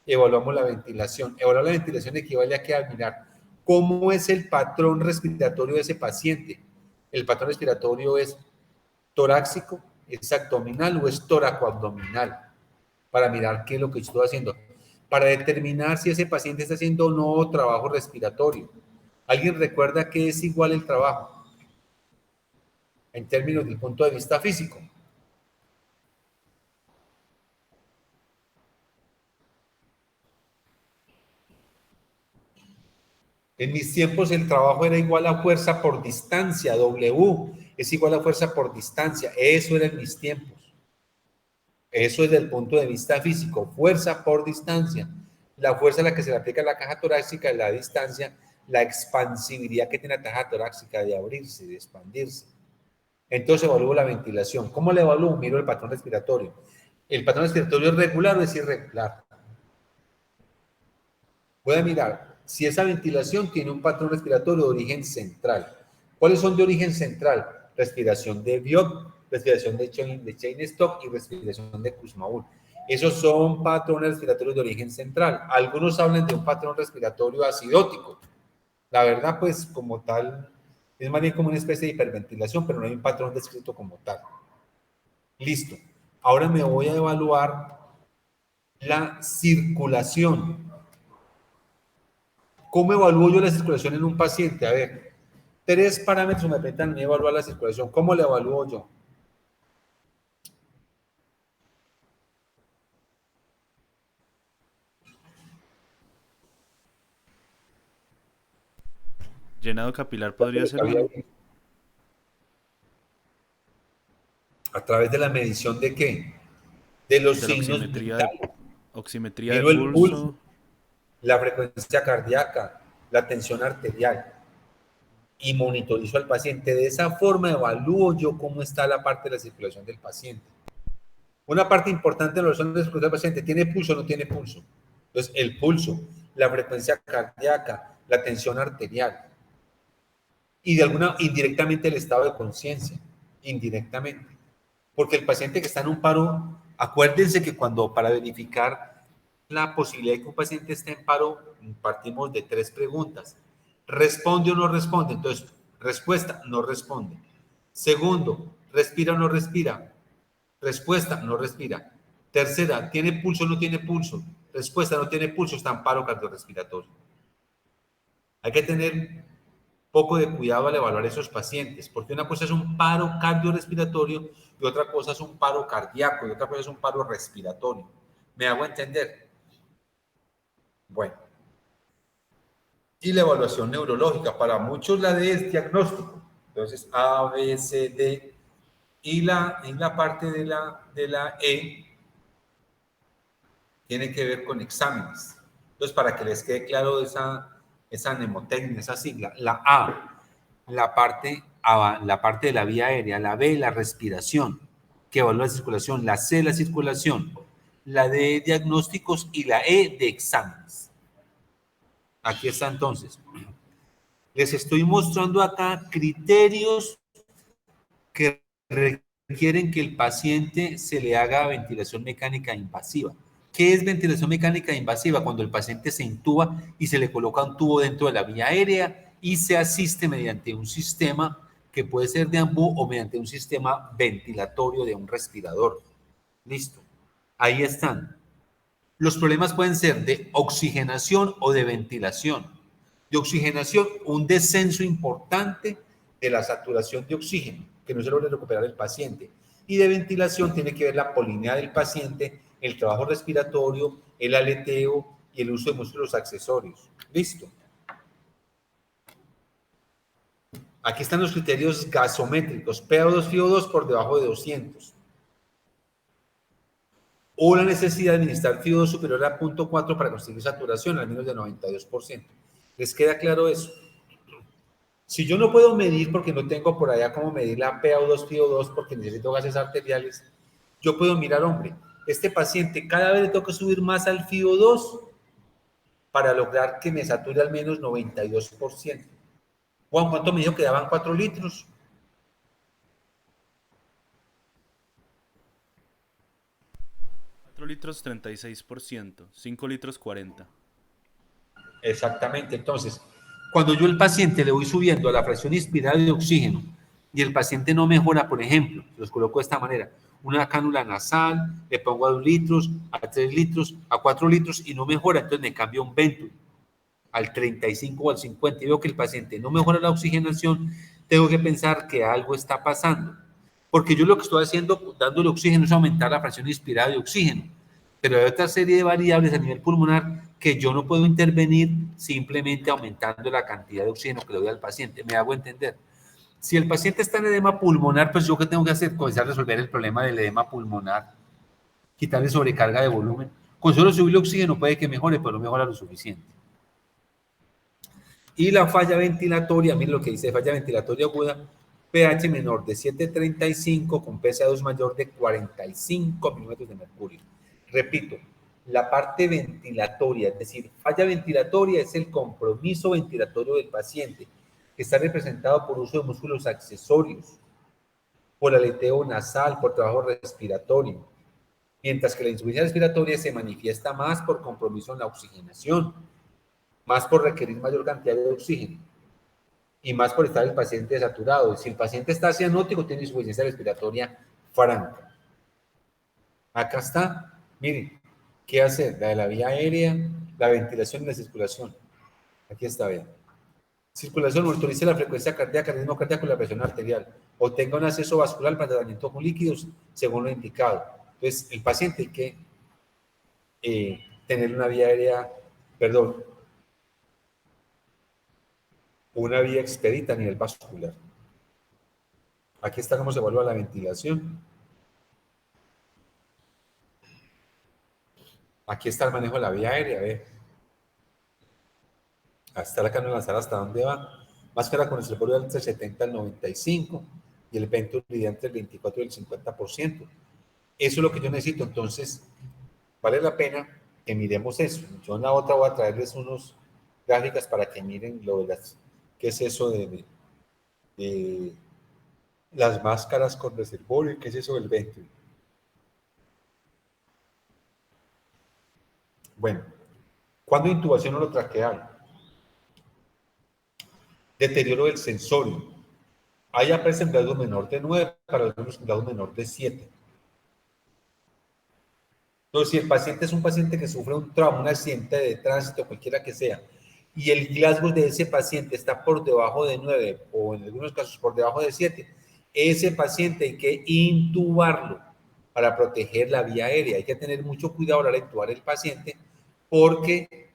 Evaluamos la ventilación. Evaluar la ventilación equivale a que a mirar cómo es el patrón respiratorio de ese paciente. El patrón respiratorio es torácico, es abdominal o es tóraco-abdominal, para mirar qué es lo que estoy haciendo, para determinar si ese paciente está haciendo o no trabajo respiratorio. ¿Alguien recuerda qué es igual el trabajo en términos del punto de vista físico? En mis tiempos el trabajo era igual a fuerza por distancia, W es igual a fuerza por distancia, eso era en mis tiempos. Eso es desde el punto de vista físico, fuerza por distancia. La fuerza a la que se le aplica a la caja torácica es la distancia, la expansibilidad que tiene la caja torácica de abrirse, de expandirse. Entonces evalúo la ventilación. ¿Cómo la evalúo? Miro el patrón respiratorio. ¿El patrón respiratorio es regular o es irregular? Voy a mirar si esa ventilación tiene un patrón respiratorio de origen central. ¿Cuáles son de origen central? Respiración de Biot, respiración de Cheyne-Stokes y respiración de Kussmaul. Esos son patrones respiratorios de origen central. Algunos hablan de un patrón respiratorio acidótico. La verdad, pues, como tal, es más bien como una especie de hiperventilación, pero no hay un patrón descrito como tal. Listo. Ahora me voy a evaluar la circulación. ¿Cómo evalúo yo la circulación en un paciente? A ver, 3 parámetros me permiten evaluar la circulación. ¿Cómo la evalúo yo? Llenado capilar podría ser uno. ¿A través de la medición de qué? De los De la signos vitales. oximetría de Miro el pulso, pulso. la frecuencia cardíaca, la tensión arterial y monitorizo al paciente. De esa forma evalúo yo cómo está la parte de la circulación del paciente. Una parte importante de la evaluación de la circulación del paciente, ¿tiene pulso o no tiene pulso? Entonces, el pulso, la frecuencia cardíaca, la tensión arterial y de alguna, indirectamente el estado de conciencia, indirectamente. Porque el paciente que está en un paro, acuérdense que cuando para verificar la posibilidad de que un paciente esté en paro, partimos de 3 preguntas. ¿Responde o no responde? Entonces, respuesta, no responde. Segundo, ¿respira o no respira? Respuesta, no respira. Tercera, ¿tiene pulso o no tiene pulso? Respuesta, no tiene pulso, está en paro cardiorrespiratorio. Hay que tener poco de cuidado al evaluar esos pacientes, porque una cosa es un paro cardiorrespiratorio y otra cosa es un paro cardíaco y otra cosa es un paro respiratorio. ¿Me hago entender? Bueno. Y la evaluación neurológica, para muchos la D es diagnóstico. Entonces, A, B, C, D. Y la parte de la E tiene que ver con exámenes. Entonces, para que les quede claro esa mnemotecnia, esa sigla, la A, la parte de la vía aérea, la B, la respiración, que evalúa la circulación, la C, la circulación, la D, diagnósticos y la E, de exámenes. Aquí está entonces. Les estoy mostrando acá criterios que requieren que el paciente se le haga ventilación mecánica invasiva. ¿Qué es ventilación mecánica invasiva? Cuando el paciente se intuba y se le coloca un tubo dentro de la vía aérea y se asiste mediante un sistema que puede ser de AMBU o mediante un sistema ventilatorio de un respirador. Listo. Ahí están. Los problemas pueden ser de oxigenación o de ventilación. De oxigenación, un descenso importante de la saturación de oxígeno, que no se logra recuperar el paciente. Y de ventilación tiene que ver la polinea del paciente, el trabajo respiratorio, el aleteo y el uso de músculos accesorios. Listo. Aquí están los criterios gasométricos, PaO2, FiO2 por debajo de 200. O la necesidad de administrar FiO2 superior a 0.4 para conseguir saturación al menos de 92%. ¿Les queda claro eso? Si yo no puedo medir porque no tengo por allá cómo medir la PaO2, FiO2 porque necesito gases arteriales, yo puedo mirar, hombre, este paciente cada vez le tengo que subir más al FiO2 para lograr que me sature al menos 92%. Juan, ¿cuánto me dijo que daban 4 litros? 4 litros 36%, 5 litros 40%. Exactamente. Entonces, cuando yo al paciente le voy subiendo a la fracción inspirada de oxígeno y el paciente no mejora, por ejemplo, los coloco de esta manera, una cánula nasal, le pongo a 2 litros, a 3 litros, a 4 litros y no mejora, entonces me cambio un Venturi al 35 o al 50 y veo que el paciente no mejora la oxigenación, tengo que pensar que algo está pasando. Porque yo lo que estoy haciendo, dándole oxígeno, es aumentar la fracción inspirada de oxígeno. Pero hay otra serie de variables a nivel pulmonar que yo no puedo intervenir simplemente aumentando la cantidad de oxígeno que le doy al paciente. ¿Me hago entender? Si el paciente está en edema pulmonar, pues yo qué tengo que hacer, comenzar a resolver el problema del edema pulmonar, quitarle sobrecarga de volumen. Con solo subirle oxígeno puede que mejore, pero no mejora lo suficiente. Y la falla ventilatoria, miren lo que dice, falla ventilatoria aguda, pH menor de 7,35 con PSA2 mayor de 45 milímetros de mercurio. Repito, la parte ventilatoria, es decir, falla ventilatoria es el compromiso ventilatorio del paciente, que está representado por uso de músculos accesorios, por aleteo nasal, por trabajo respiratorio, mientras que la insuficiencia respiratoria se manifiesta más por compromiso en la oxigenación, más por requerir mayor cantidad de oxígeno y más por estar el paciente saturado. Si el paciente está cianótico, tiene insuficiencia respiratoria franca. Acá está, miren, ¿qué hacer? La de la vía aérea, la ventilación y la circulación. Aquí está, vean. Circulación, monitorice la frecuencia cardíaca, el ritmo cardíaco y la presión arterial. O tenga un acceso vascular para tratamiento con líquidos, según lo indicado. Entonces, el paciente hay que tener una vía aérea, perdón, una vía expedita a nivel vascular. Aquí está cómo se evalúa la ventilación. Aquí está el manejo de la vía aérea, ¿ve? hasta la cánula nasal, hasta dónde va. Máscara con el esterporio entre el 70 al 95 y el ventourida entre el 24 y el 50%. Eso es lo que yo necesito. Entonces, vale la pena que miremos eso. Yo en la otra voy a traerles unos gráficas para que miren lo de las, qué es eso de las máscaras con reservorio y qué es eso del ventour. Bueno, ¿cuándo intubación orotraqueal? Deterioro del sensorio. Hay aparece en grado menor de 9, para algunos en grado menor de 7. Entonces, si el paciente es un paciente que sufre un trauma, un accidente de tránsito, cualquiera que sea, y el Glasgow de ese paciente está por debajo de 9 o en algunos casos por debajo de 7, ese paciente hay que intubarlo para proteger la vía aérea. Hay que tener mucho cuidado a la hora de intubar el paciente porque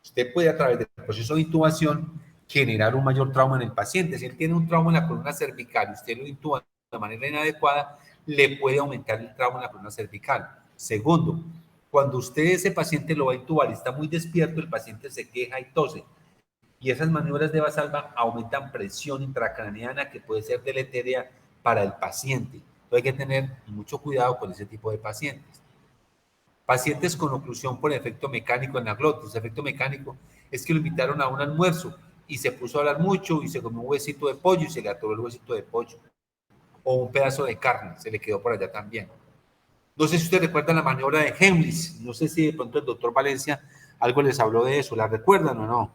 usted puede a través del proceso de intubación generar un mayor trauma en el paciente. Si él tiene un trauma en la columna cervical y usted lo intuba de manera inadecuada, le puede aumentar el trauma en la columna cervical. Segundo, cuando usted ese paciente lo va a intubar y está muy despierto, el paciente se queja y tose. Y esas maniobras de Valsalva aumentan presión intracraneana que puede ser deletérea para el paciente. Entonces hay que tener mucho cuidado con ese tipo de pacientes. Pacientes con oclusión por efecto mecánico en la glotis. Efecto mecánico es que lo invitaron a un almuerzo y se puso a hablar mucho y se comió un huesito de pollo y se le atoró el huesito de pollo. O un pedazo de carne, se le quedó por allá también. No sé si ustedes recuerdan la maniobra de Heimlich. No sé si de pronto el doctor Valencia algo les habló de eso. ¿La recuerdan o no?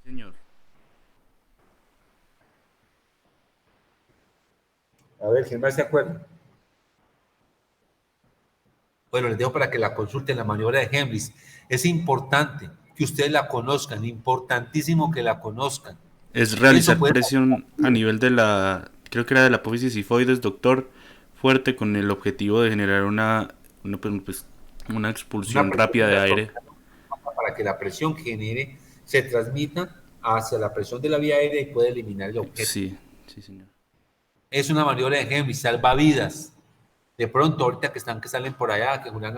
Señor. A ver, ¿quién más se acuerda? Bueno, les dejo para que la consulten, la maniobra de Heimlich. Es importante que ustedes la conozcan, importantísimo que la conozcan. Es Eso realizar puede... presión a nivel de la, creo que era de la apófisis sifoides, doctor, fuerte con el objetivo de generar una Una expulsión presión rápida en de la zona aire. para que la presión que genere se transmita hacia la presión de la vía aérea y pueda eliminar el objeto. Sí, sí, señor. Es una maniobra de Heimlich, salva vidas. De pronto, ahorita que salen por allá, que Julián,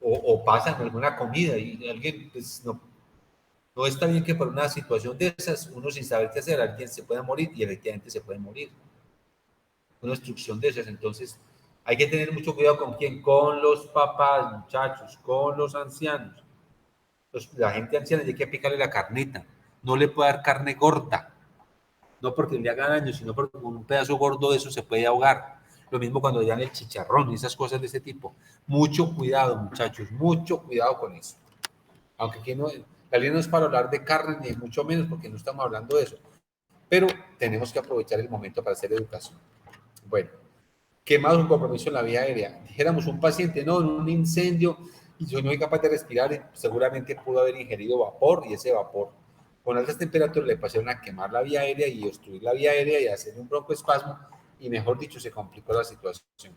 o pasan alguna comida y alguien, pues no está bien que por una situación de esas, uno sin saber qué hacer, alguien se pueda morir y efectivamente se puede morir. Una obstrucción de esas, entonces hay que tener mucho cuidado con quién, con los papás, muchachos, con los ancianos. La gente anciana hay que picarle la carnita, no le puede dar carne gorda, no porque le haga daño, sino porque con un pedazo gordo de eso se puede ahogar. Lo mismo cuando dan el chicharrón y esas cosas de ese tipo. Mucho cuidado, muchachos, mucho cuidado con eso. Aunque aquí no, la línea no es para hablar de carne, ni mucho menos, porque no estamos hablando de eso. Pero tenemos que aprovechar el momento para hacer educación. Bueno, ¿qué más? Un compromiso en la vía aérea? Dijéramos un paciente, no, en un incendio, y yo no soy capaz de respirar, seguramente pudo haber ingerido vapor, y ese vapor con altas temperaturas le pasaron a quemar la vía aérea y obstruir la vía aérea y hacer un broncoespasmo, y mejor dicho, se complicó la situación.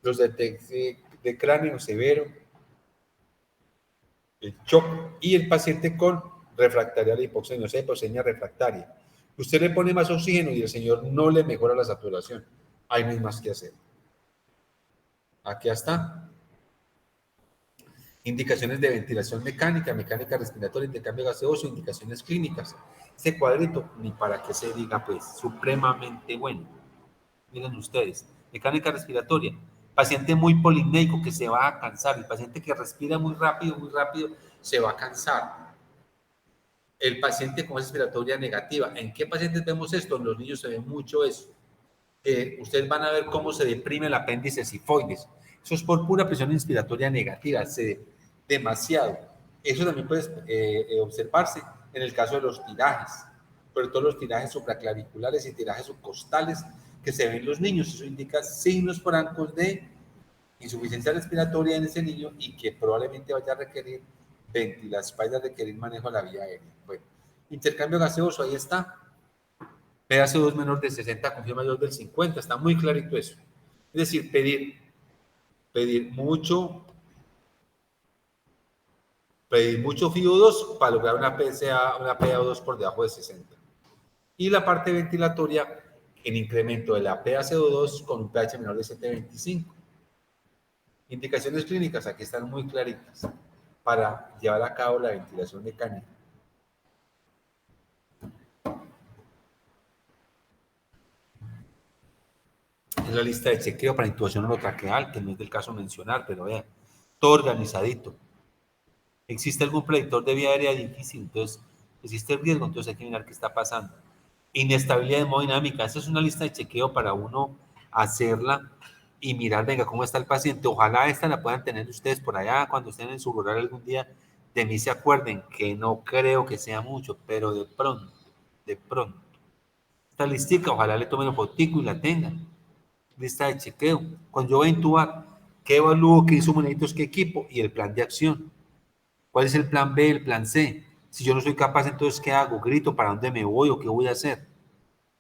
Los de cráneo severo, el shock y el paciente con refractaria a la hipoxemia, o sea, hipoxemia refractaria. Usted le pone más oxígeno y el señor no le mejora la saturación. Hay no hay más que hacer. Aquí está. Indicaciones de ventilación mecánica, mecánica respiratoria, intercambio gaseoso, indicaciones clínicas. Este cuadrito, ni para que se diga, pues, supremamente bueno. Miren ustedes, mecánica respiratoria. Paciente muy polineico que se va a cansar. El paciente que respira muy rápido, se va a cansar. El paciente con respiratoria negativa. ¿En qué pacientes vemos esto? En los niños se ve mucho eso. Ustedes van a ver cómo se deprime el apéndice sifoides. Eso es por pura presión inspiratoria negativa, demasiado. Eso también puede observarse en el caso de los tirajes, sobre todo los tirajes supraclaviculares y tirajes subcostales que se ven en los niños. Eso indica signos francos de insuficiencia respiratoria en ese niño y que probablemente vaya a requerir ventilación, vaya a requerir manejo de la vía aérea. Bueno, intercambio gaseoso, ahí está. PaCO2 menor de 60, confío mayor del 50, está muy clarito eso. Es decir, pedir mucho FiO2 para lograr una PaO2 por debajo de 60. Y la parte ventilatoria, en incremento de la PaCO2 con un pH menor de 7.25. Indicaciones clínicas, aquí están muy claritas. para llevar a cabo la ventilación mecánica. Es la lista de chequeo para intubación orotraqueal, que no es del caso mencionar, pero vean, todo organizadito. ¿Existe algún predictor de vía aérea difícil? Entonces, existe el riesgo, entonces hay que mirar qué está pasando. Inestabilidad hemodinámica, esa es una lista de chequeo para uno hacerla y mirar, venga, cómo está el paciente. Ojalá esta la puedan tener ustedes por allá cuando estén en su rural algún día, de mí se acuerden, que no creo que sea mucho, pero de pronto. Esta listica, ojalá le tomen el fotico y la tengan. Lista de chequeo. Cuando yo voy a intubar, ¿qué evalúo, qué insumos, qué equipo? Y el plan de acción. ¿Cuál es el plan B, el plan C? Si yo no soy capaz, entonces, ¿qué hago? ¿Grito? ¿Para dónde me voy o qué voy a hacer?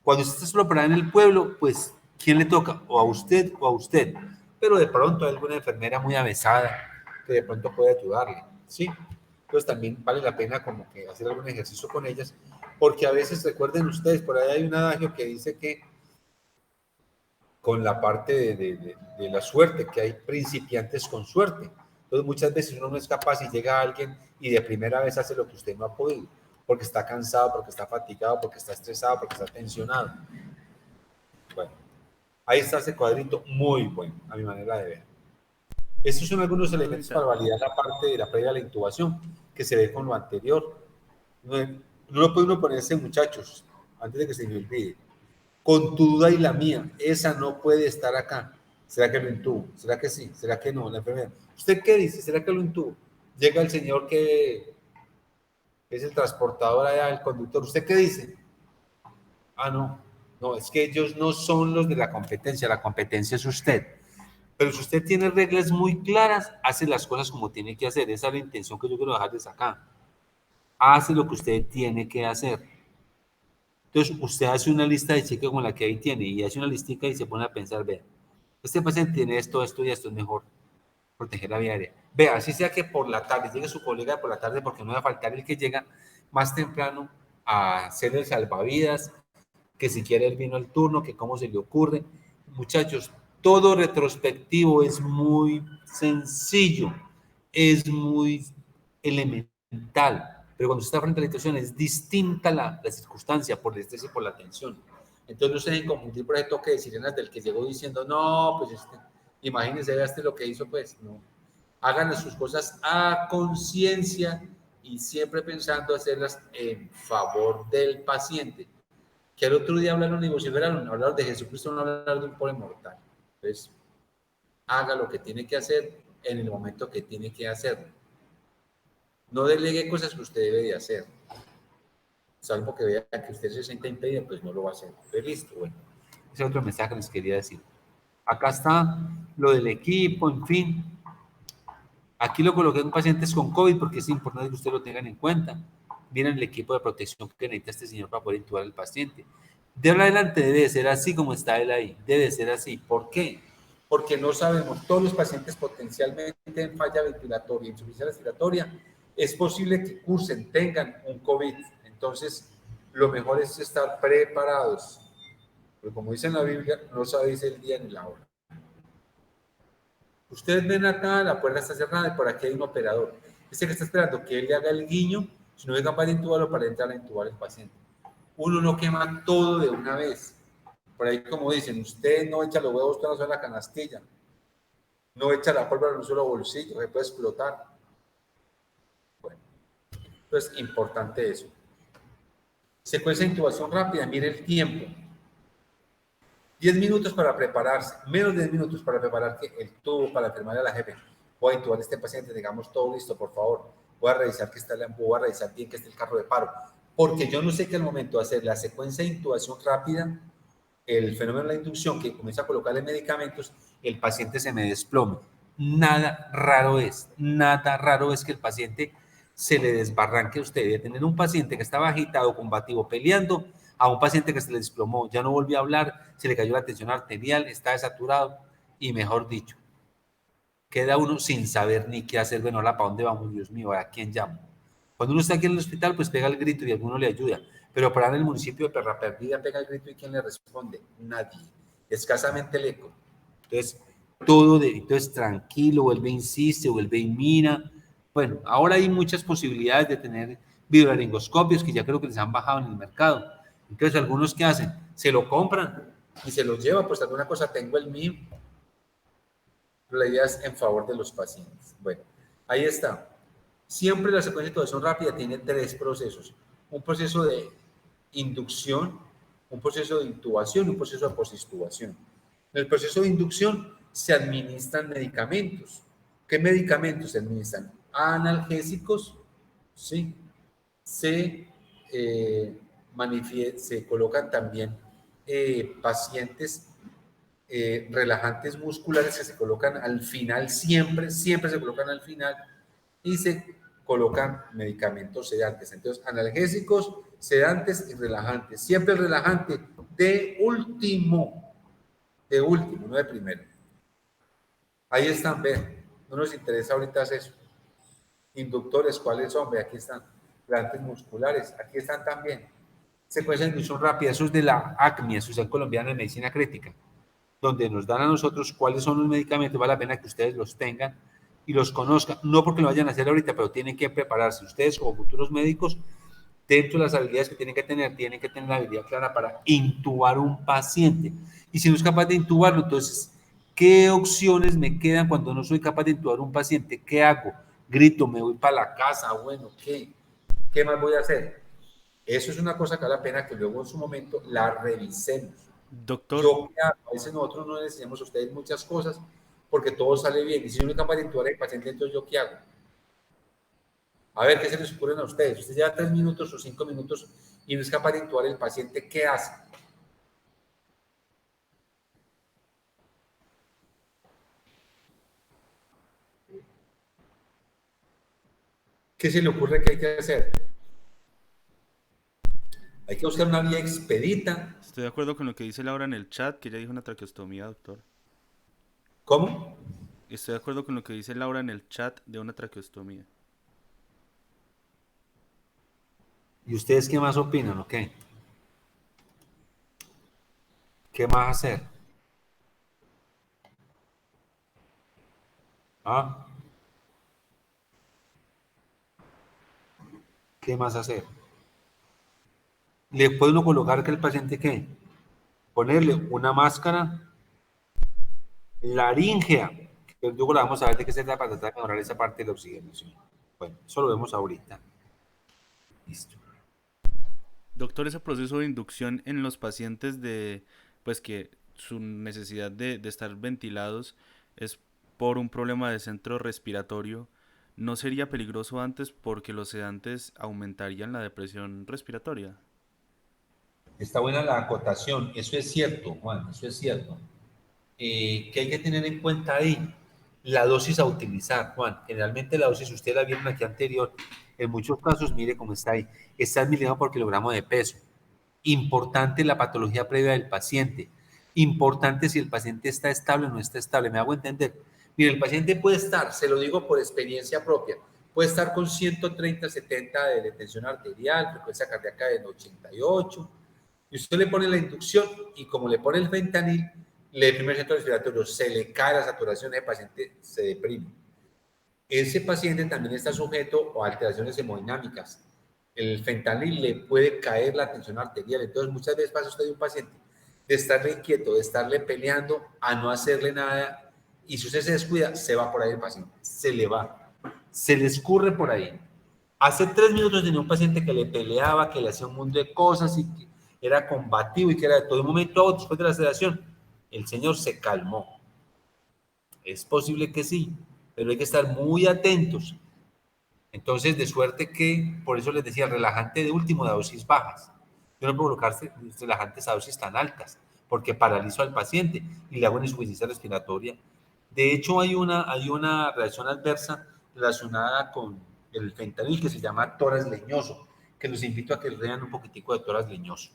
Cuando usted está solo para en el pueblo, pues, ¿quién le toca? O a usted o a usted. Pero de pronto hay alguna enfermera muy avesada que de pronto puede ayudarle, ¿sí? Entonces también vale la pena como que hacer algún ejercicio con ellas, porque a veces, recuerden ustedes, por ahí hay un adagio que dice que con la parte de la suerte, que hay principiantes con suerte. Entonces muchas veces uno no es capaz y llega alguien y de primera vez hace lo que usted no ha podido, porque está cansado, porque está fatigado, porque está estresado, porque está tensionado. Bueno, ahí está ese cuadrito muy bueno, a mi manera de ver. Estos son algunos elementos para validar la parte de la previa a la intubación, que se ve con lo anterior. No puede uno ponerse, muchachos, antes de que se me olvide, con tu duda y la mía, esa no puede estar acá. ¿Será que lo intubo? ¿Será que sí? ¿Será que no? La enfermera. ¿Usted qué dice? ¿Será que lo intubo? Llega el señor que es el transportador allá, el conductor. ¿Usted qué dice? Ah, no. No, es que ellos no son los de la competencia es usted. Pero si usted tiene reglas muy claras, hace las cosas como tiene que hacer. Esa es la intención que yo quiero dejarles acá. Hace lo que usted tiene que hacer. Entonces, usted hace una lista de cheque como la que ahí tiene y hace una listica y se pone a pensar, vea, este paciente tiene esto, esto y esto, es mejor proteger la vía aérea. Vea, así sea que por la tarde llegue su colega por la tarde, porque no va a faltar el que llega más temprano a hacer el salvavidas, que si quiere el vino al turno, que cómo se le ocurre. Muchachos, todo retrospectivo es muy sencillo, es muy elemental, pero cuando usted está frente a la situación es distinta la circunstancia por el estrés y por la tensión. Entonces no se dejen confundir por ese toque de sirenas del que llegó diciendo, no, pues imagínense, veaste lo que hizo, pues no. Hagan sus cosas a conciencia y siempre pensando hacerlas en favor del paciente. Que el otro día hablaron y vociferaron, hablaron de Jesucristo, no hablaron de un pobre mortal. Entonces, haga lo que tiene que hacer en el momento que tiene que hacerlo. No delegue cosas que usted debe de hacer. Salvo que vea que usted se sienta impedido, pues no lo va a hacer. Pues listo, bueno. Ese es otro mensaje que les quería decir. Acá está lo del equipo, en fin. Aquí lo coloqué en pacientes con COVID porque es importante que ustedes lo tengan en cuenta. Miren el equipo de protección que necesita este señor para poder intubar al paciente. De ahora en adelante debe ser así como está él ahí. Debe ser así. ¿Por qué? Porque no sabemos, todos los pacientes potencialmente en falla ventilatoria, insuficiencia respiratoria, es posible que cursen, tengan un COVID. Entonces, lo mejor es estar preparados. Porque como dice en la Biblia, no sabéis el día ni la hora. Ustedes ven acá, la puerta está cerrada y por aquí hay un operador. Este que está esperando que él le haga el guiño, si no es capaz de intubarlo para entrar a intubar al paciente. Uno no quema todo de una vez. Por ahí, como dicen, usted no echa los huevos en una sola canastilla, no echa la pólvora en un solo bolsillo, se puede explotar. Bueno, entonces, importante eso. Secuencia de intubación rápida, mire el tiempo. 10 minutos para prepararse, menos de 10 minutos para preparar el tubo para firmar a la jefe. Voy a intubar a este paciente, digamos todo listo, por favor. Voy a revisar que está voy a revisar bien que esté el carro de paro. Porque yo no sé que al momento de hacer la secuencia de intubación rápida, el fenómeno de la inducción, que comienza a colocarle medicamentos, el paciente se me desplome. Nada raro es que el paciente se le desbarranque a usted. De tener un paciente que estaba agitado, combativo, peleando, a un paciente que se le desplomó, ya no volvió a hablar, se le cayó la tensión arterial, está desaturado y mejor dicho, queda uno sin saber ni qué hacer. Bueno, ¿para dónde vamos? Dios mío, ¿a quién llamo? Cuando uno está aquí en el hospital, pues pega el grito y alguno le ayuda. Pero para en el municipio de Perra Perdida pega el grito y ¿quién le responde? Nadie. Escasamente el eco. Entonces, entonces tranquilo, vuelve, insiste, vuelve y mira. Bueno, ahora hay muchas posibilidades de tener videolaringoscopios que ya creo que les han bajado en el mercado. Entonces, algunos que hacen, se lo compran y se los llevan, pues alguna cosa tengo el mío. Pero la idea es en favor de los pacientes. Bueno, ahí está. Siempre la secuencia de intubación rápida tiene tres procesos. Un proceso de inducción, un proceso de intubación y un proceso de posintubación. En el proceso de inducción se administran medicamentos. ¿Qué medicamentos se administran? Analgésicos, ¿sí? Se colocan también pacientes relajantes musculares que se colocan al final, siempre se colocan al final, y se colocan medicamentos sedantes. Entonces, analgésicos, sedantes y relajantes. Siempre el relajante de último, no de primero. Ahí están, vean. No nos interesa ahorita eso. Inductores, ¿cuáles son? Ve, aquí están. Relajantes musculares, aquí están también. Secuencia de inducción rápida, eso es de la ACMI, Asociación Colombiana de Medicina Crítica, donde nos dan a nosotros cuáles son los medicamentos. Vale la pena que ustedes los tengan y los conozcan, no porque lo vayan a hacer ahorita, pero tienen que prepararse. Ustedes como futuros médicos, dentro de las habilidades que tienen que tener la habilidad clara para intubar un paciente. Y si no es capaz de intubarlo, entonces, ¿qué opciones me quedan cuando no soy capaz de intubar un paciente? ¿Qué hago? Grito, me voy para la casa, bueno, ¿qué más voy a hacer? Eso es una cosa que vale la pena que luego en su momento la revisemos. Doctor, Yo, a veces nosotros no les enseñamos a ustedes muchas cosas porque todo sale bien. Y si yo no soy capaz de intubar al paciente, entonces ¿yo qué hago? A ver, ¿qué se les ocurren a ustedes? Usted lleva 3 minutos o 5 minutos y no es capaz de intubar al paciente, ¿qué hace? ¿Qué se le ocurre que hay que hacer? Hay que buscar una vía expedita. estoy de acuerdo con lo que dice Laura en el chat, que ella dijo una traqueostomía, doctor. ¿Cómo? Estoy de acuerdo con lo que dice Laura en el chat de una traqueostomía. ¿Y ustedes qué más opinan o qué? ¿Qué más hacer? ¿Ah? ¿Qué más hacer? ¿Le puede uno colocar que el paciente qué? Ponerle una máscara laringea. Luego la vamos a ver de qué se trata para tratar de mejorar esa parte de la oxigenación. Bueno, eso lo vemos ahorita. Listo. Doctor, ese proceso de inducción en los pacientes de, pues que su necesidad de estar ventilados es por un problema de centro respiratorio, ¿no sería peligroso antes porque los sedantes aumentarían la depresión respiratoria? Está buena la acotación. Eso es cierto, Juan, eso es cierto. ¿Qué hay que tener en cuenta ahí? La dosis a utilizar, Juan. Generalmente la dosis, usted la vieron aquí anterior, en muchos casos, mire cómo está ahí, está en miligramos por kilogramo de peso. Importante la patología previa del paciente. Importante si el paciente está estable o no está estable. ¿Me hago entender? Mire, el paciente puede estar, se lo digo por experiencia propia, puede estar con 130-70 de tensión arterial, frecuencia cardíaca de 88, y usted le pone la inducción y como le pone el fentanil, le deprime el centro respiratorio, se le cae la saturación, el paciente se deprime. Ese paciente también está sujeto a alteraciones hemodinámicas. El fentanil le puede caer la tensión arterial. Entonces, muchas veces pasa usted de un paciente de estarle inquieto, de estarle peleando, a no hacerle nada. Y si usted se descuida, se va por ahí el paciente. Se le va. Se le escurre por ahí. Hace 3 minutos tenía un paciente que le peleaba, que le hacía un mundo de cosas y que era combativo y que era de todo momento a otro después de la sedación. El señor se calmó. Es posible que sí, pero hay que estar muy atentos. Entonces, de suerte que, por eso les decía, relajante de último de dosis bajas. Yo no puedo colocarse relajantes a dosis tan altas, porque paralizo al paciente y le hago una insuficiencia respiratoria. De hecho, hay una reacción adversa relacionada con el fentanil que se llama toras leñoso, que los invito a que lean un poquitico de toras leñoso.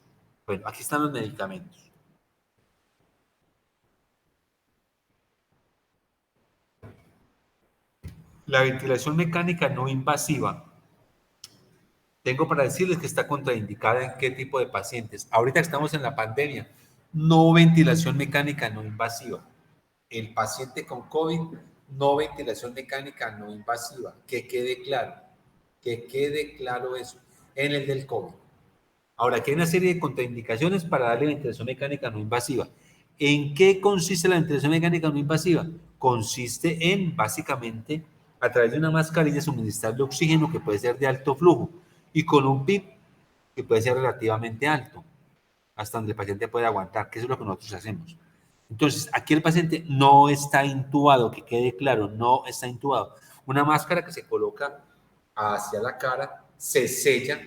Bueno, aquí están los medicamentos. La ventilación mecánica no invasiva, tengo para decirles que está contraindicada en qué tipo de pacientes. Ahorita estamos en la pandemia, no ventilación mecánica no invasiva. El paciente con COVID no ventilación mecánica no invasiva, que quede claro eso, en el del COVID. Ahora, aquí hay una serie de contraindicaciones para darle ventilación mecánica no invasiva. ¿En qué consiste la ventilación mecánica no invasiva? Consiste en, básicamente, a través de una mascarilla suministrarle oxígeno que puede ser de alto flujo y con un PIB que puede ser relativamente alto, hasta donde el paciente puede aguantar, que eso es lo que nosotros hacemos. Entonces, aquí el paciente no está intubado, que quede claro, no está intubado. Una máscara que se coloca hacia la cara, se sella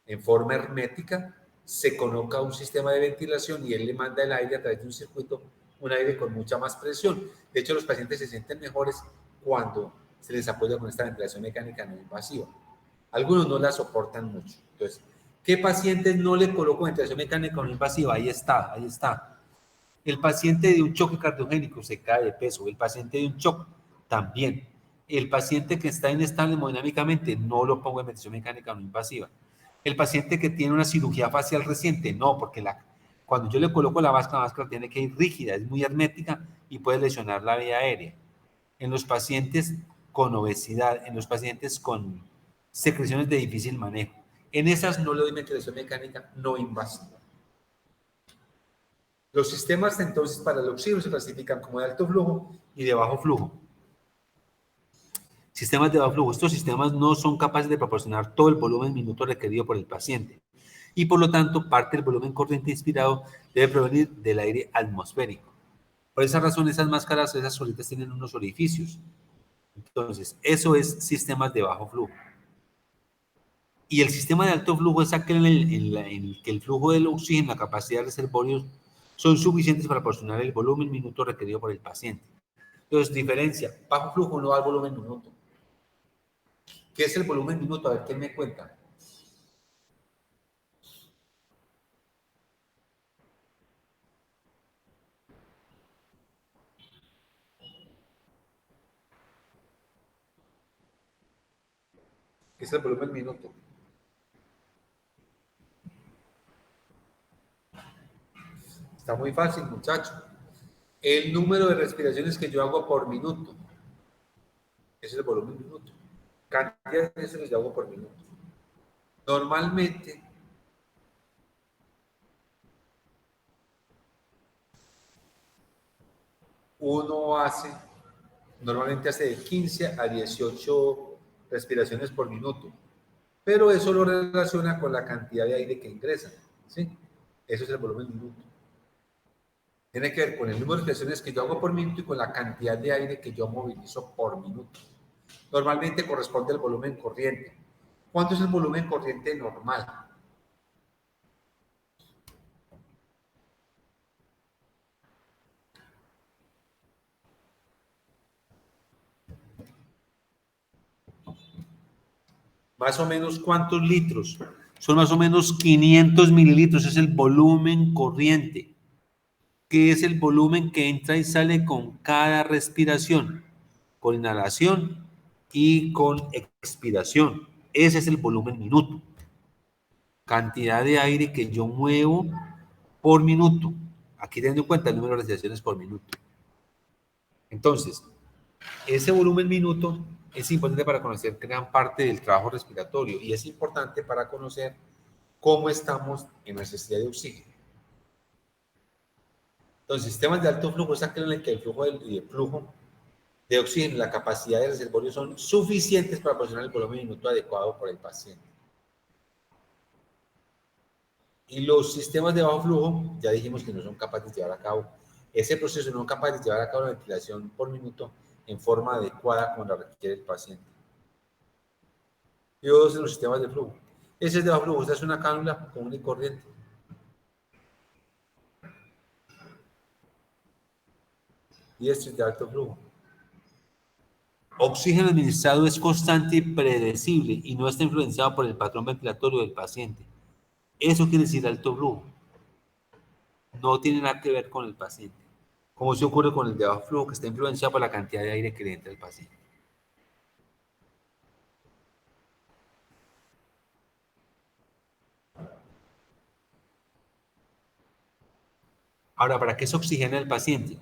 en forma hermética, se coloca un sistema de ventilación y él le manda el aire a través de un circuito, un aire con mucha más presión. De hecho, los pacientes se sienten mejores cuando se les apoya con esta ventilación mecánica no invasiva. Algunos no la soportan mucho. Entonces, ¿qué pacientes no le coloco ventilación mecánica no invasiva? Ahí está, ahí está. El paciente de un choque cardiogénico se cae de peso. El paciente de un shock también. El paciente que está inestable hemodinámicamente no lo pongo en ventilación mecánica no invasiva. El paciente que tiene una cirugía facial reciente, no, porque cuando yo le coloco la máscara tiene que ir rígida, es muy hermética y puede lesionar la vía aérea. En los pacientes con obesidad, en los pacientes con secreciones de difícil manejo, en esas no le doy ventilación mecánica no invasiva. Los sistemas entonces para el oxígeno se clasifican como de alto flujo y de bajo flujo. Sistemas de bajo flujo. Estos sistemas no son capaces de proporcionar todo el volumen minuto requerido por el paciente y por lo tanto parte del volumen corriente inspirado debe provenir del aire atmosférico. Por esa razón esas máscaras, esas solitas tienen unos orificios. Entonces, eso es sistemas de bajo flujo. Y el sistema de alto flujo es aquel en el que el flujo del oxígeno, la capacidad de reservorios son suficientes para proporcionar el volumen minuto requerido por el paciente. Entonces, diferencia, bajo flujo no da el volumen minuto. ¿Qué es el volumen minuto? A ver, ¿quién me cuenta? ¿Qué es el volumen minuto? Está muy fácil, muchacho. El número de respiraciones que yo hago por minuto. Ese es el volumen minuto. Cantidad de veces que yo hago por minuto. Normalmente, uno normalmente hace de 15 a 18 respiraciones por minuto, pero eso lo relaciona con la cantidad de aire que ingresa, ¿sí? Eso es el volumen minuto. Tiene que ver con el número de respiraciones que yo hago por minuto y con la cantidad de aire que yo movilizo por minuto. Normalmente corresponde al volumen corriente. ¿Cuánto es el volumen corriente normal? Más o menos, ¿cuántos litros? Son más o menos 500 mililitros, es el volumen corriente, que es el volumen que entra y sale con cada respiración, con inhalación y con expiración. Ese es el volumen minuto. Cantidad de aire que yo muevo por minuto. Aquí teniendo en cuenta el número de respiraciones por minuto. Entonces, ese volumen minuto es importante para conocer gran parte del trabajo respiratorio y es importante para conocer cómo estamos en necesidad de oxígeno. Entonces, sistemas de alto flujo es aquel en el que el flujo de oxígeno y la capacidad de reservorio son suficientes para proporcionar el volumen minuto adecuado por el paciente. Y los sistemas de bajo flujo, ya dijimos que no son capaces de llevar a cabo ese proceso, no son capaces de llevar a cabo la ventilación por minuto en forma adecuada como la requiere el paciente. Y dos en los sistemas de flujo. Ese es de bajo flujo, esta es una cánula común y corriente. Y este es de alto flujo. Oxígeno administrado es constante y predecible y no está influenciado por el patrón ventilatorio del paciente. Eso quiere decir alto flujo. No tiene nada que ver con el paciente. Como se ocurre con el de bajo flujo, que está influenciado por la cantidad de aire que le entra al paciente. Ahora, ¿para qué se oxigena el paciente?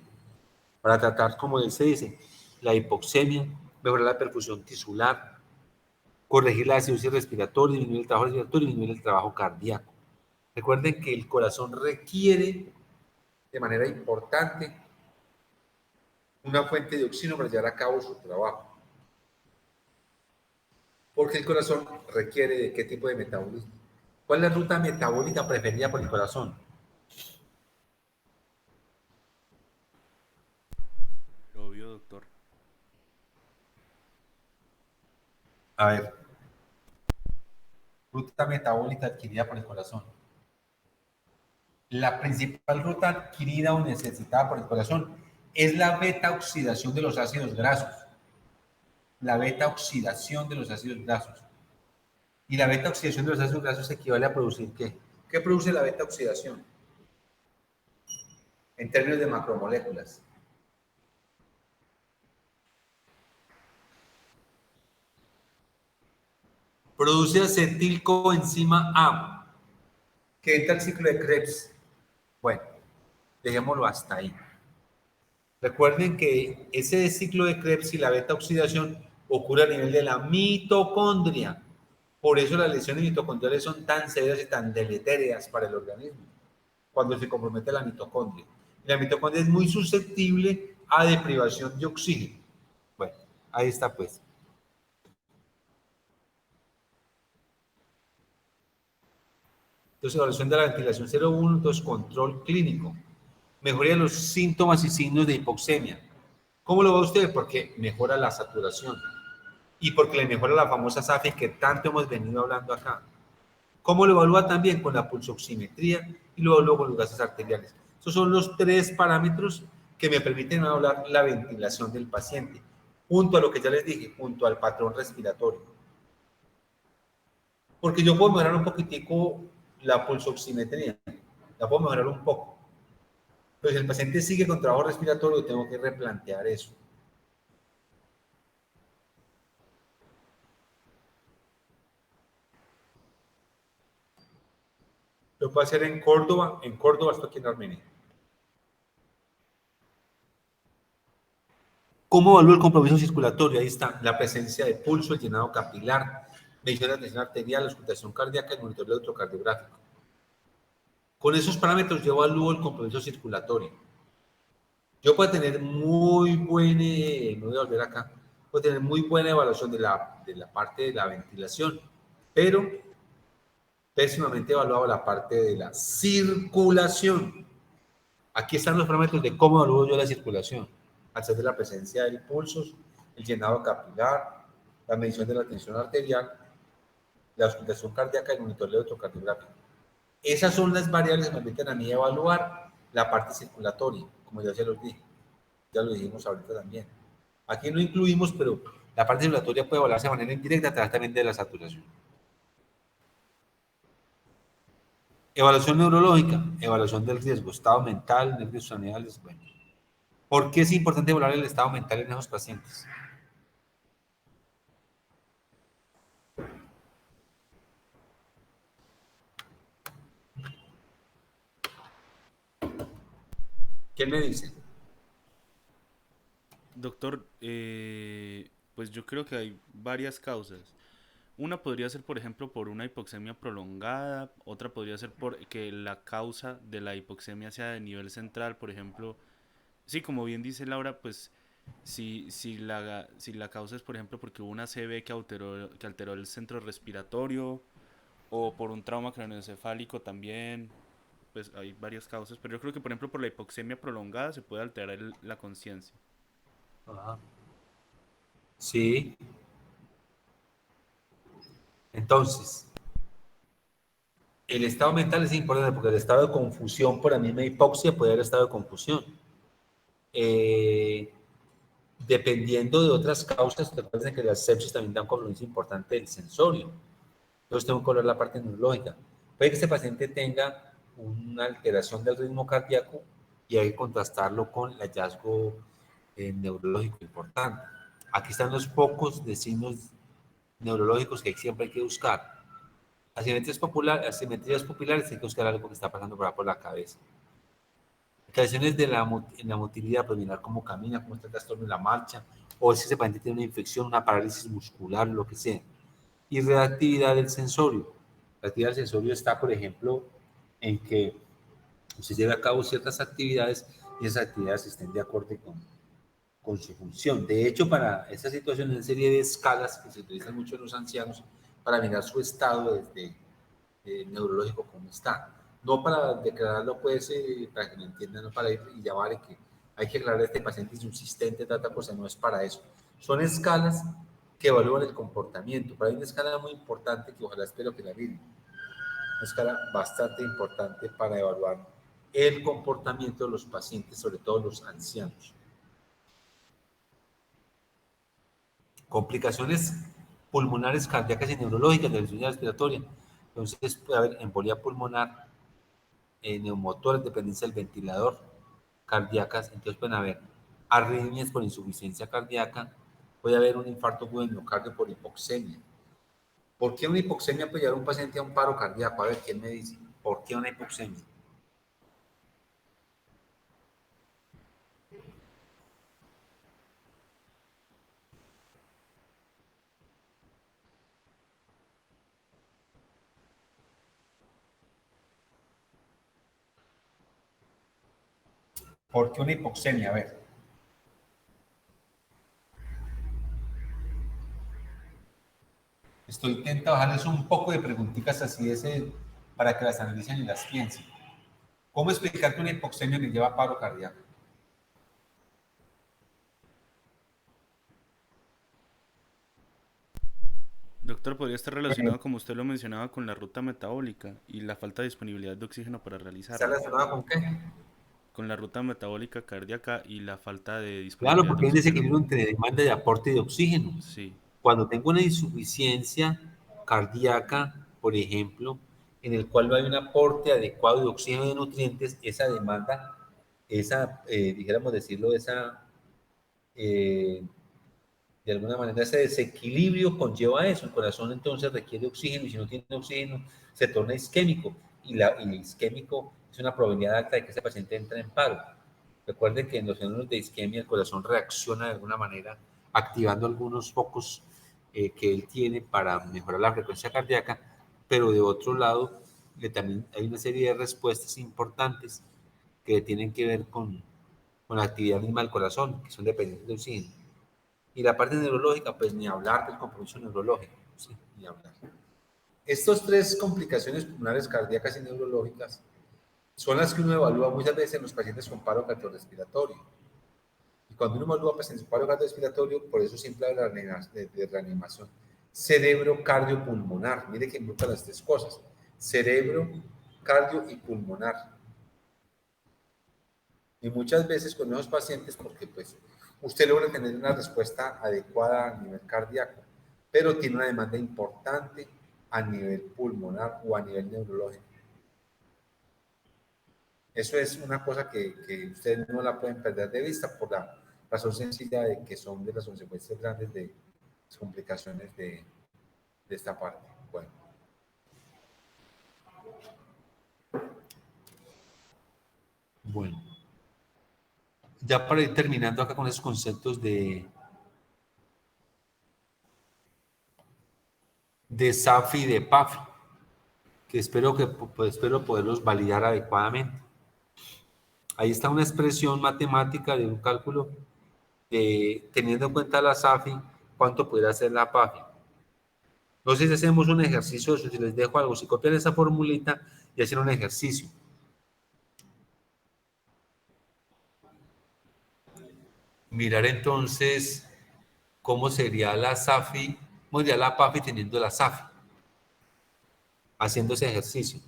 Para tratar, como se dice, la hipoxemia, mejorar la perfusión tisular, corregir la acidosis respiratoria, disminuir el trabajo respiratorio y disminuir el trabajo cardíaco. Recuerden que el corazón requiere de manera importante una fuente de oxígeno para llevar a cabo su trabajo. Porque el corazón requiere de qué tipo de metabolismo. ¿Cuál es la ruta metabólica preferida por el corazón? Obvio, doctor. A ver, ruta metabólica adquirida por el corazón. La principal ruta adquirida o necesitada por el corazón es la beta-oxidación de los ácidos grasos. La beta-oxidación de los ácidos grasos. Y la beta-oxidación de los ácidos grasos equivale a producir ¿qué? ¿Qué produce la beta-oxidación? En términos de macromoléculas. Produce acetilcoenzima A, que entra al ciclo de Krebs. Bueno, dejémoslo hasta ahí. Recuerden que ese ciclo de Krebs y la beta-oxidación ocurre a nivel de la mitocondria. Por eso las lesiones mitocondriales son tan severas y tan deletéreas para el organismo, cuando se compromete la mitocondria. Y la mitocondria es muy susceptible a deprivación de oxígeno. Bueno, ahí está pues. Entonces, evaluación de la ventilación 0,1, entonces control clínico. Mejoría de los síntomas y signos de hipoxemia. ¿Cómo lo va usted? Porque mejora la saturación y porque le mejora la famosa SAFI que tanto hemos venido hablando acá. ¿Cómo lo evalúa? También con la pulsoximetría y lo evalúa con los gases arteriales. Esos son los 3 parámetros que me permiten hablar la ventilación del paciente, junto a lo que ya les dije, junto al patrón respiratorio. Porque yo puedo mejorar un poquitico la pulsoximetría, la puedo mejorar un poco. Pero si el paciente sigue con trabajo respiratorio, tengo que replantear eso. Lo puedo hacer en Córdoba estoy aquí en Armenia. ¿Cómo evalúo el compromiso circulatorio? Ahí está, la presencia de pulso, el llenado capilar, medición de la tensión arterial, la auscultación cardíaca y el monitoreo electrocardiográfico. Con esos parámetros yo evalúo el compromiso circulatorio. Yo puedo tener muy buena, me voy a volver acá, puedo tener muy buena evaluación de la parte de la ventilación, pero pésimamente evaluado la parte de la circulación. Aquí están los parámetros de cómo evalúo yo la circulación. Al ser de la presencia del pulso, el llenado capilar, la medición de la tensión arterial, la auscultación cardíaca y el monitoreo electrocardiográfico. Esas son las variables que me permiten a mí evaluar la parte circulatoria, como ya se los dije. Ya lo dijimos ahorita también. Aquí no incluimos, pero la parte circulatoria puede evaluarse de manera indirecta a través también de la saturación. Evaluación neurológica, evaluación del riesgo, estado mental, nervios craneales, bueno. ¿Por qué es importante evaluar el estado mental en esos pacientes? ¿Quién me dice? Doctor, pues yo creo que hay varias causas. Una podría ser, por ejemplo, por una hipoxemia prolongada, otra podría ser por que la causa de la hipoxemia sea de nivel central, por ejemplo. Sí, como bien dice Laura, pues si la causa es, por ejemplo, porque hubo una CB que alteró el centro respiratorio o por un trauma craneoencefálico también, pues hay varias causas, pero yo creo que, por ejemplo, por la hipoxemia prolongada se puede alterar la conciencia. Ajá. Sí. Entonces, el estado mental es importante porque el estado de confusión por anemia hipoxia puede haber estado de confusión. Eh, Dependiendo de otras causas, recuerden que las sepsis también dan compromiso importante del sensorio. Entonces tengo que hablar la parte neurológica. Puede que este paciente tenga una alteración del ritmo cardíaco y hay que contrastarlo con el hallazgo neurológico importante. Aquí están los pocos de signos neurológicos que siempre hay que buscar. Asimetrías pupilares hay que buscar algo que está pasando por la cabeza. Alteraciones en la motilidad, pues mirar cómo camina, cómo está el trastorno en la marcha, o si ese paciente tiene una infección, una parálisis muscular, lo que sea. Y reactividad del sensorio. La actividad del sensorio está, por ejemplo, en que se lleve a cabo ciertas actividades y esas actividades estén de acuerdo con su función. De hecho, para esta situación, hay una serie de escalas que se utilizan mucho en los ancianos para mirar su estado desde neurológico como está. No para declararlo, pues, para que me entiendan, no para ir y llamar y que hay que aclarar a este paciente insistente, tanta cosa, no es para eso. Son escalas que evalúan el comportamiento, pero hay una escala muy importante que ojalá espero que la miren, una escala bastante importante para evaluar el comportamiento de los pacientes, sobre todo los ancianos. Complicaciones pulmonares, cardíacas y neurológicas de la insuficiencia respiratoria. Entonces puede haber embolia pulmonar, neumotórax, dependencia del ventilador, cardíacas. Entonces pueden haber arritmias por insuficiencia cardíaca, puede haber un infarto agudo de miocardio por hipoxemia. ¿Por qué una hipoxemia puede llevar a un paciente a un paro cardíaco? A ver, ¿quién me dice? ¿Por qué una hipoxemia? ¿Por qué una hipoxemia? A ver. Estoy intentando bajarles un poco de preguntitas así para que las analicen y las piensen. ¿Cómo explicar que una hipoxemia me lleva a paro cardíaco? Doctor, podría estar relacionado, como usted lo mencionaba, con la ruta metabólica y la falta de disponibilidad de oxígeno para ¿Está realizarla. relacionada con qué? Con la ruta metabólica cardíaca y la falta de Claro, disponibilidad de porque hay un oxígeno. desequilibrio entre demanda y aporte de oxígeno. Sí, Cuando tengo una insuficiencia cardíaca, por ejemplo, en el cual no hay un aporte adecuado de oxígeno y de nutrientes, esa demanda, dijéramos decirlo, eh, de alguna manera, ese desequilibrio conlleva eso. El corazón entonces requiere oxígeno y si no tiene oxígeno se torna isquémico y el isquémico es una probabilidad alta de que ese paciente entre en paro. Recuerden que en los fenómenos de isquemia el corazón reacciona de alguna manera activando algunos focos que él tiene para mejorar la frecuencia cardíaca, pero de otro lado también hay una serie de respuestas importantes que tienen que ver con la actividad misma del corazón, que son dependientes de oxígeno. Y la parte neurológica, pues ni hablar del compromiso neurológico, sí, ni hablar. Estas tres complicaciones pulmonares, cardíacas y neurológicas son las que uno evalúa muchas veces en los pacientes con paro cardiorrespiratorio. Y cuando uno evalúa pacientes con paro cardiorrespiratorio, por eso siempre habla de reanimación. Cerebro cardiopulmonar, mire que involucra las tres cosas: cerebro, cardio y pulmonar. Y muchas veces con esos pacientes, porque pues usted logra tener una respuesta adecuada a nivel cardíaco, pero tiene una demanda importante a nivel pulmonar o a nivel neurológico. Eso es una cosa que ustedes no la pueden perder de vista por la razón sencilla de que son de las consecuencias grandes de las complicaciones de esta parte. Bueno. Bueno. Ya para ir terminando acá con esos conceptos de SAFI y de PAFI, que espero poderlos validar adecuadamente. Ahí está una expresión matemática de un cálculo de, teniendo en cuenta la SAFI, cuánto podría ser la PAFI. No sé si hacemos un ejercicio, si les dejo algo, si copian esa formulita y hacen un ejercicio. Mirar entonces cómo sería la SAFI, cómo sería la PAFI teniendo la SAFI, haciendo ese ejercicio.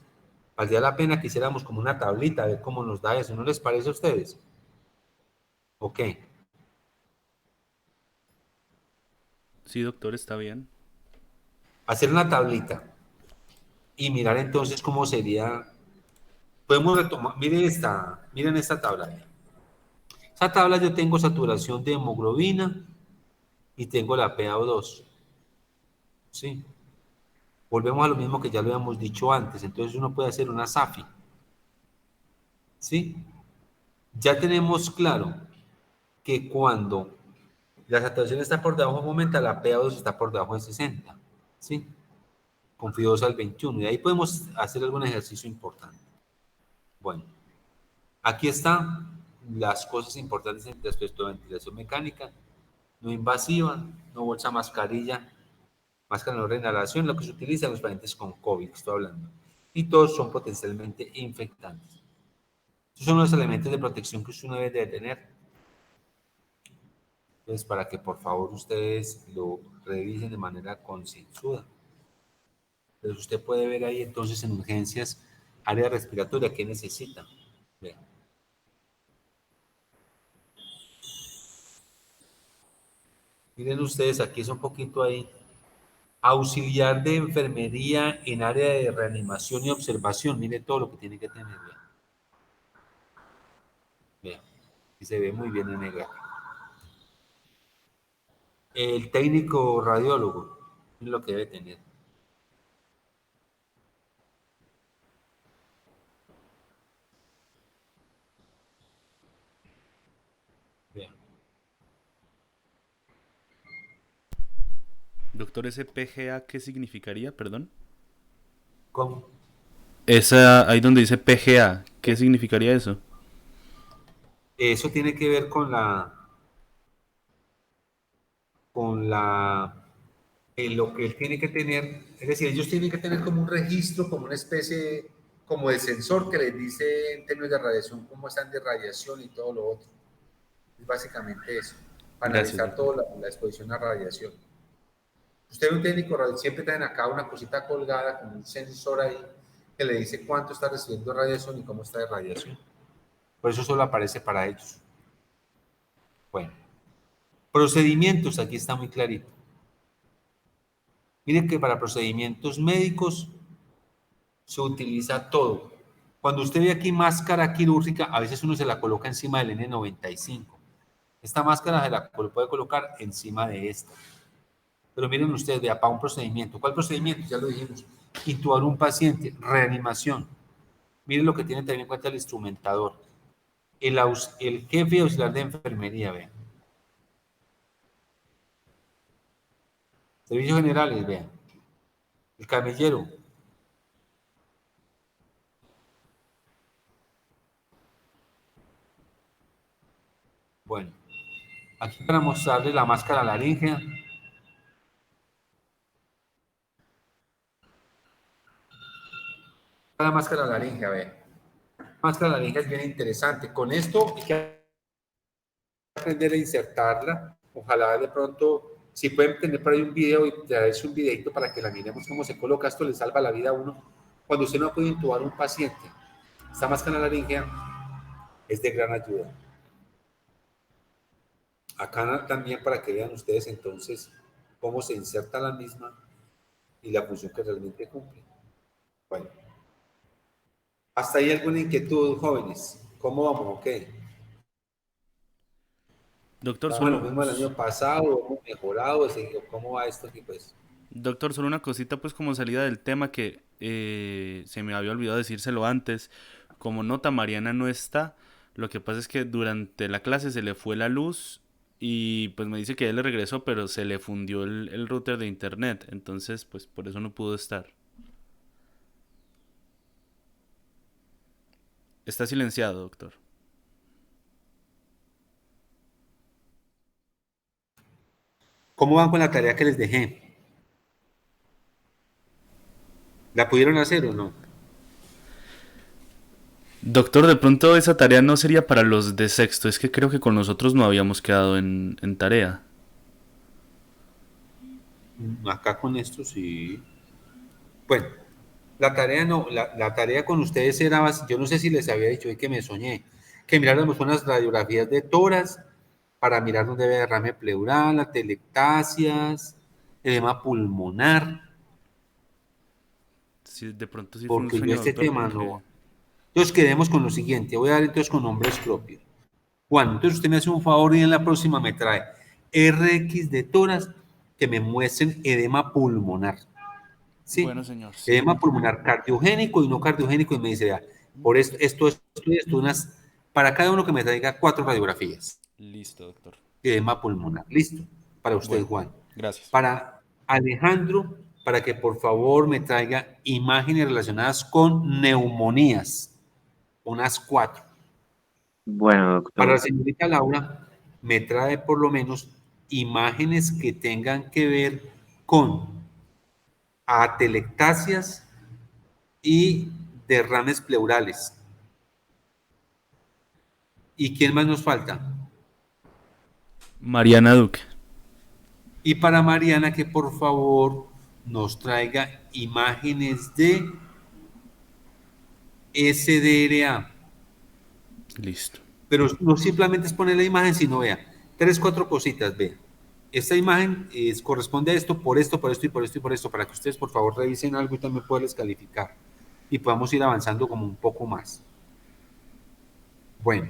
Valdría la pena que hiciéramos como una tablita, a ver cómo nos da eso. ¿No les parece a ustedes? Ok. sí, doctor, está bien. Hacer una tablita y mirar entonces cómo sería. Podemos retomar, miren esta tabla. Esta tabla yo tengo saturación de hemoglobina y tengo la PaO2. ¿Sí? Volvemos a lo mismo que ya lo habíamos dicho antes. Entonces uno puede hacer una SAFI. ¿Sí? Ya tenemos claro que cuando La saturación está por debajo de un momento, la PA2 está por debajo de 60, ¿sí? Con FIO2 al 21, y ahí podemos hacer algún ejercicio importante. Bueno, aquí están las cosas importantes respecto a ventilación mecánica, no invasiva, no bolsa mascarilla, máscara no reinhalación, lo que se utiliza en los pacientes con COVID, estoy hablando. Y todos son potencialmente infectantes. Estos son los elementos de protección que usted debe de tener. Entonces, para que por favor ustedes lo revisen de manera concienzuda. Entonces, usted puede ver ahí entonces en urgencias, área respiratoria, ¿qué necesita? Vean. Miren ustedes, aquí es un poquito ahí. Auxiliar de enfermería en área de reanimación y observación. Mire todo lo que tiene que tener. Vean. Vean. Y se ve muy bien en el gráfico. El técnico radiólogo es lo que debe tener. Vean. Doctor, ese PGA, ¿qué significaría? Perdón. ¿Cómo? Esa, ahí donde dice PGA, ¿qué significaría eso? Eso tiene que ver lo que él tiene que tener, es decir, ellos tienen que tener como un registro, como una especie, como de sensor que les dice en términos de radiación cómo están de radiación y todo lo otro. Es básicamente eso, para Gracias, analizar doctor. toda la exposición a radiación. Usted ve un técnico radio, siempre traen acá una cosita colgada con un sensor ahí que le dice cuánto está recibiendo radiación y cómo está de radiación. Por eso solo aparece para ellos. Bueno, procedimientos, aquí está muy clarito. Miren que para procedimientos médicos se utiliza todo. Cuando usted ve aquí máscara quirúrgica, a veces uno se la coloca encima del N95. Esta máscara se la puede colocar encima de esta. Pero miren ustedes, vea, para un procedimiento. ¿Cuál procedimiento? Ya lo dijimos. Intubar un paciente, reanimación. Miren lo que tiene también en cuenta el instrumentador. El jefe auxiliar de enfermería, vean. Servicios generales, vean. El camillero. Bueno, aquí para mostrarles la máscara laríngea. La máscara laríngea, vean. La máscara laríngea es bien interesante. Con esto hay que aprender a insertarla. Ojalá de pronto, si pueden tener por ahí un video y traerse un videito para que la miremos cómo se coloca, esto le salva la vida a uno. Cuando usted no puede intubar a un paciente, esta máscara laríngea es de gran ayuda. Acá también para que vean ustedes entonces cómo se inserta la misma y la función que realmente cumple. Bueno, hasta ahí alguna inquietud, jóvenes. ¿Cómo vamos? Ok. Doctor, ¿Vamos a lo solo, mismo del año pasado? ¿Hemos mejorado? ¿Cómo va esto aquí, pues? doctor, solo una cosita, pues como salida del tema que se me había olvidado decírselo antes. Como nota, Mariana no está. Lo que pasa es que durante la clase se le fue la luz y pues me dice que él le regresó, pero se le fundió el router de internet. Entonces, pues por eso no pudo estar. Está silenciado, doctor. ¿Cómo van con la tarea que les dejé? ¿La pudieron hacer o no? Doctor, de pronto esa tarea no sería para los de sexto. Es que creo que con nosotros no habíamos quedado en tarea. Acá con esto sí. Bueno, la tarea no, la tarea con ustedes era, yo no sé si les había dicho hoy que me soñé, que miráramos unas radiografías de tórax para mirar dónde había derrame pleural, atelectasias, edema pulmonar, Sí, de pronto sí fue un porque yo sueño, este doctor, tema no. porque... Entonces quedemos con lo siguiente, voy a dar entonces con nombres propios. Juan, entonces usted me hace un favor y en la próxima me trae RX de tórax que me muestren edema pulmonar. Bueno, ¿Sí? señor, sí. Edema pulmonar cardiogénico y no cardiogénico y me dice, vea, por esto, esto, y esto, para cada uno que me traiga 4 radiografías. Listo, doctor. edema pulmonar. Listo. Para usted, Bueno, Juan. gracias. Para Alejandro, para que por favor me traiga imágenes relacionadas con neumonías, unas 4. Bueno, Para la doctor. señorita Laura, me trae por lo menos imágenes que tengan que ver con atelectasias y derrames pleurales. ¿Y quién más nos falta? Mariana Duque. Y para Mariana, que por favor nos traiga imágenes de SDRA. Listo. Pero no simplemente es poner la imagen, sino vea, 3, 4 cositas, vea. Esta imagen corresponde a esto, por esto, por esto y por esto y por esto, para que ustedes por favor revisen algo y también puedan calificar y podamos ir avanzando como un poco más. Bueno,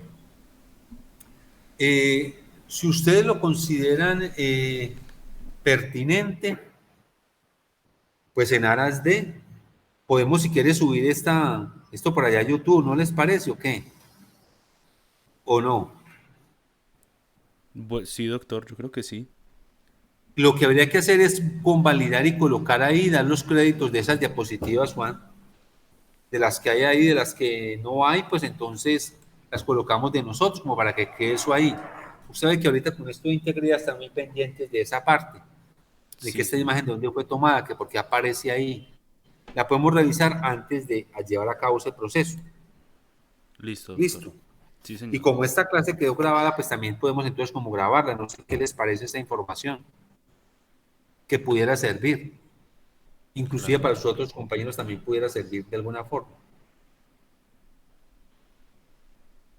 si ustedes lo consideran pertinente, pues en aras de, podemos si quiere subir esto por allá a YouTube, ¿no les parece o qué? ¿O no? Sí, doctor, yo creo que sí. Lo que habría que hacer es convalidar y colocar ahí, dar los créditos de esas diapositivas, Juan, de las que hay ahí, de las que no hay, pues entonces las colocamos de nosotros, como para que quede eso ahí. Usted sabe que ahorita con esto de integridad están muy pendientes de esa parte, de que Sí, esta señor. imagen de dónde fue tomada, que por qué aparece ahí. La podemos revisar antes de llevar a cabo ese proceso. Listo, doctor. Listo. Sí, Y señor. como esta clase quedó grabada, pues también podemos entonces como grabarla. No sé qué les parece esta información que pudiera servir. Inclusive Claro. para sus otros compañeros también pudiera servir de alguna forma.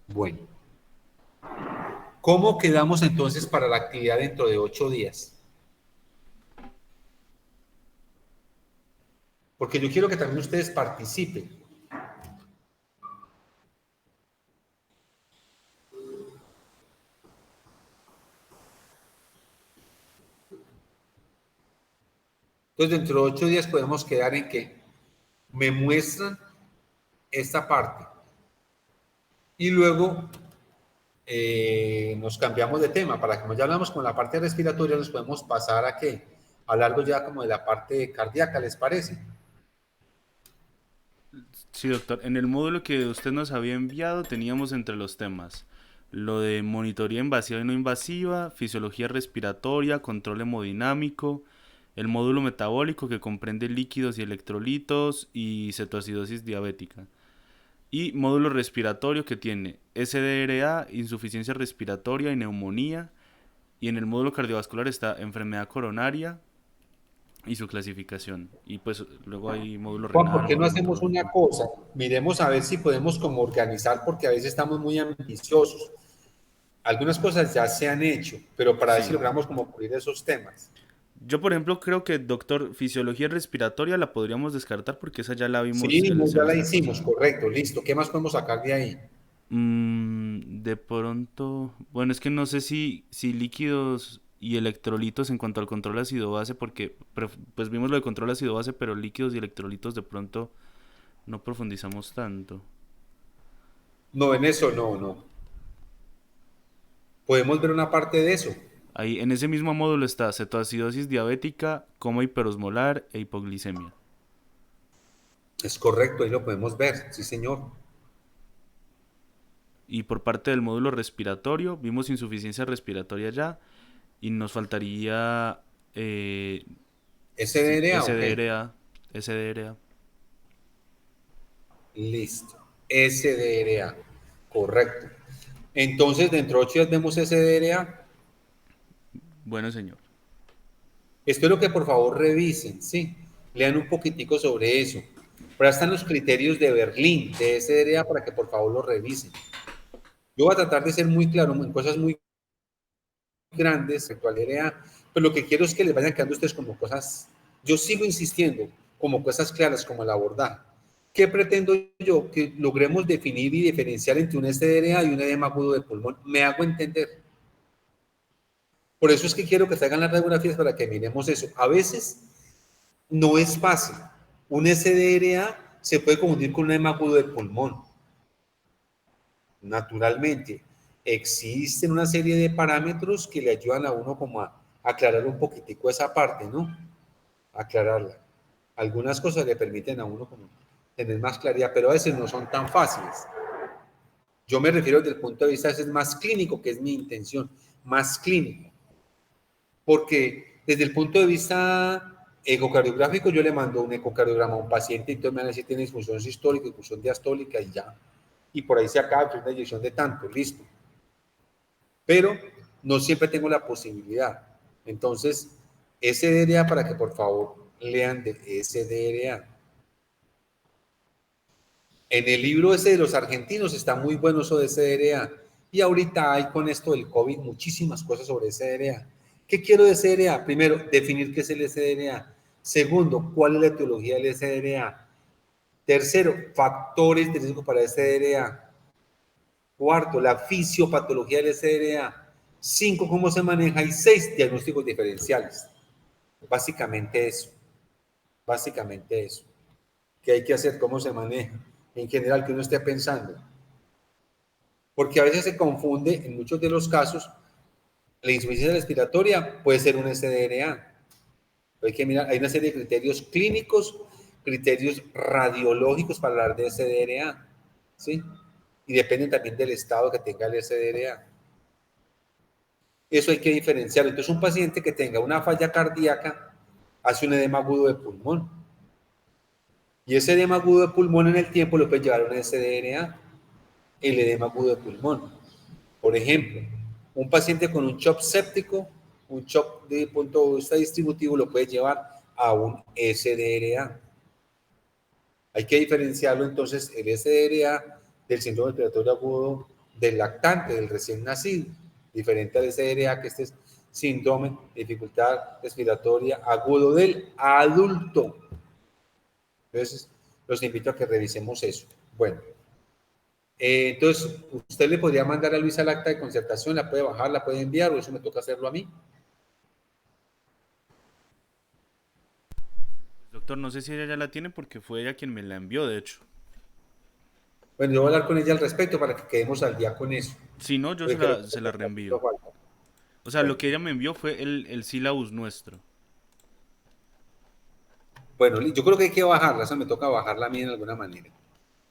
Bueno, ¿cómo quedamos entonces para la actividad dentro de 8 días? Porque yo quiero que también ustedes participen. Entonces, dentro de 8 días podemos quedar en que me muestran esta parte y luego nos cambiamos de tema. Para que como ya hablamos con la parte respiratoria, nos podemos pasar a qué? A hablar ya como de la parte cardíaca, ¿les parece? Sí, doctor. En el módulo que usted nos había enviado teníamos entre los temas lo de monitoría invasiva y no invasiva, fisiología respiratoria, control hemodinámico, el módulo metabólico que comprende líquidos y electrolitos y cetoacidosis diabética. Y módulo respiratorio que tiene SDRA, insuficiencia respiratoria y neumonía. Y en el módulo cardiovascular está enfermedad coronaria y su clasificación. Y pues luego hay módulo Juan, ¿por renal, qué no módulo hacemos una metabólico. cosa? Miremos a ver si podemos como organizar, porque a veces estamos muy ambiciosos. Algunas cosas ya se han hecho, pero para ver si Sí. logramos como cubrir esos temas. Yo, por ejemplo, creo que, doctor, fisiología respiratoria la podríamos descartar porque esa ya la vimos Sí, el no, ya la semestre hicimos, pasado. correcto, listo. ¿Qué más podemos sacar de ahí? De pronto, bueno, es que no sé si líquidos y electrolitos en cuanto al control ácido-base, porque pues vimos lo de control ácido-base, pero líquidos y electrolitos de pronto no profundizamos tanto. No, en eso no, no. Podemos ver una parte de eso. Ahí en ese mismo módulo está cetoacidosis diabética, coma hiperosmolar e hipoglicemia. Es correcto, ahí lo podemos ver, sí, señor. Y por parte del módulo respiratorio, vimos insuficiencia respiratoria ya y nos faltaría sí, SDRA, ok. SDRA, SDRA. Listo. SDRA, correcto. Entonces, dentro de 8 días vemos SDRA. Bueno, señor. Espero que por favor revisen, ¿sí? Lean un poquitico sobre eso. Pero están los criterios de Berlín, de SDRA, para que por favor lo revisen. Yo voy a tratar de ser muy claro en cosas muy grandes, en cual área, pero lo que quiero es que les vayan quedando ustedes como cosas, yo sigo insistiendo, como cosas claras, como el abordaje. ¿Qué pretendo yo? Que logremos definir y diferenciar entre un SDRA y un edema agudo de pulmón. Me hago entender. Por eso es que quiero que se hagan las radiografías para que miremos eso. A veces no es fácil. Un SDRA se puede confundir con un edema agudo de pulmón, naturalmente. existen una serie de parámetros que le ayudan a uno como a aclarar un poquitico esa parte, ¿no? Aclararla. Algunas cosas le permiten a uno como tener más claridad, pero a veces no son tan fáciles. Yo me refiero desde el punto de vista es más clínico, que es mi intención, más clínico. Porque desde el punto de vista ecocardiográfico, yo le mando un ecocardiograma a un paciente y entonces me van a decir tiene disfunción sistólica, disfunción diastólica y ya. Y por ahí se acaba una inyección de tanto, listo. Pero no siempre tengo la posibilidad. Entonces, SDRA, para que por favor lean de SDRA. En el libro ese de los argentinos está muy bueno eso de SDRA. Y ahorita hay con esto del COVID muchísimas cosas sobre SDRA. ¿Qué quiero de SDRA? Primero, definir qué es el SDRA. Segundo, cuál es la etiología del SDRA. Tercero, factores de riesgo para SDRA. Cuarto, la fisiopatología del SDRA. 5, cómo se maneja. Y 6, diagnósticos diferenciales. Básicamente eso. Básicamente eso. ¿Qué hay que hacer? ¿Cómo se maneja? En general, que uno esté pensando. Porque a veces se confunde, en muchos de los casos, la insuficiencia respiratoria puede ser un SDRA. Hay que mirar, hay una serie de criterios clínicos, criterios radiológicos para hablar de SDRA, ¿sí? Y dependen también del estado que tenga el SDRA. Eso hay que diferenciarlo. Entonces, un paciente que tenga una falla cardíaca hace un edema agudo de pulmón. Y ese edema agudo de pulmón en el tiempo lo puede llevar a un SDRA, el edema agudo de pulmón. Por ejemplo, un paciente con un shock séptico, un shock de punto de vista distributivo lo puede llevar a un SDRA. Hay que diferenciarlo entonces el SDRA del síndrome respiratorio agudo del lactante, del recién nacido, diferente al SDRA que este es síndrome de dificultad respiratoria agudo del adulto. Entonces, los invito a que revisemos eso. Bueno, entonces, usted le podría mandar a Luisa el acta de concertación, la puede bajar, la puede enviar, o eso me toca hacerlo a mí. Doctor, no sé si ella ya la tiene porque fue ella quien me la envió, de hecho. Bueno, yo voy a hablar con ella al respecto para que quedemos al día con eso. Si no, yo Porque creo se la que reenvío. falta. O sea, lo Bueno, que ella me envió fue el sílabus nuestro. bueno, yo creo que hay que bajarla, eso me toca bajarla a mí en alguna manera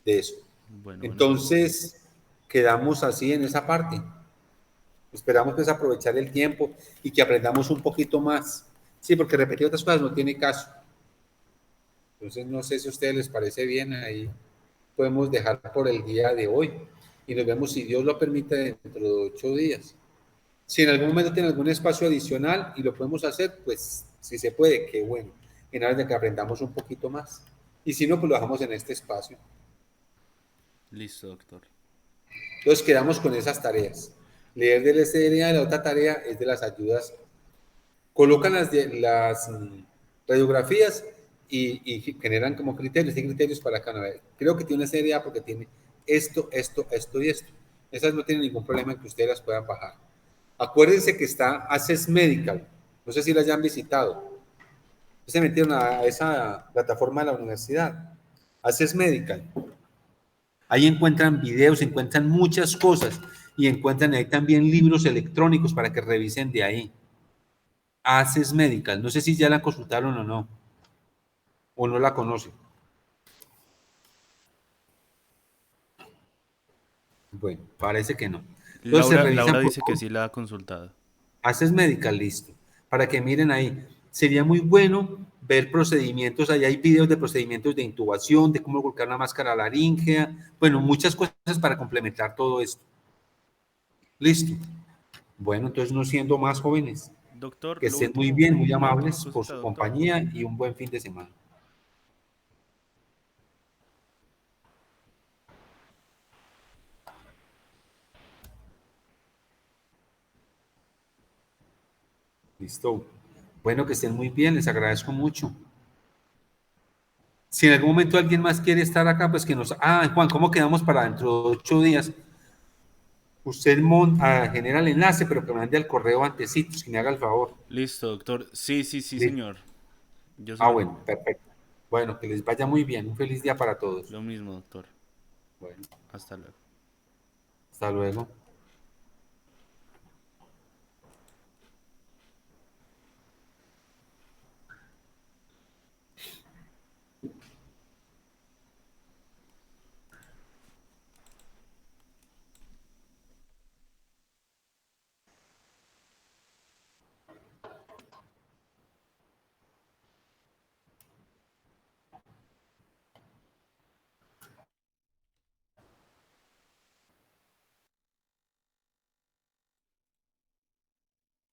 de eso. Bueno, bueno. Entonces, quedamos así en esa parte. Esperamos pues aprovechar el tiempo y que aprendamos un poquito más. Sí, porque repetir otras cosas no tiene caso. Entonces, no sé si a ustedes les parece bien, ahí podemos dejar por el día de hoy y nos vemos si Dios lo permite dentro de 8 días. Si en algún momento tiene algún espacio adicional y lo podemos hacer, pues si se puede, qué bueno, en aras de que aprendamos un poquito más. Y si no, pues lo dejamos en este espacio. Listo, doctor. Entonces quedamos con esas tareas. Leer del SDNA, la otra tarea es de las ayudas. Colocan las radiografías y generan como criterios, hay criterios para cada vez. Creo que tiene una SDNA porque tiene esto, esto, esto y esto. Esas no tienen ningún problema en que ustedes las puedan bajar. Acuérdense que está Access Medical. No sé si la hayan visitado. Se metieron a esa plataforma de la universidad. Access Medical. Ahí encuentran videos, encuentran muchas cosas y encuentran ahí también libros electrónicos para que revisen de ahí. Access Medical. No sé si ya la consultaron o no la conocen. Bueno, parece que no. Entonces se revisan Laura por dice que sí la ha consultado. Access Medical, listo. Para que miren ahí. Sería muy bueno ver procedimientos. Allá hay videos de procedimientos de intubación, de cómo colocar una máscara laríngea. Bueno, muchas cosas para complementar todo esto. Listo. Bueno, entonces no siendo más jóvenes. Doctor, Que estén muy bien, muy una última amables por cosita, su doctor. compañía y un buen fin de semana. Listo. Bueno, que estén muy bien, les agradezco mucho. Si en algún momento alguien más quiere estar acá, pues que nos... Ah, Juan, ¿cómo quedamos para dentro de 8 días? Usted genera el enlace, pero que me mande al correo antecitos, que me haga el favor. Listo, doctor. Sí, sí, sí, Listo. señor. Yo se Ah, lo bueno, reenvío. perfecto. Bueno, que les vaya muy bien. Un feliz día para todos. Lo mismo, doctor. Bueno, Hasta luego. hasta luego.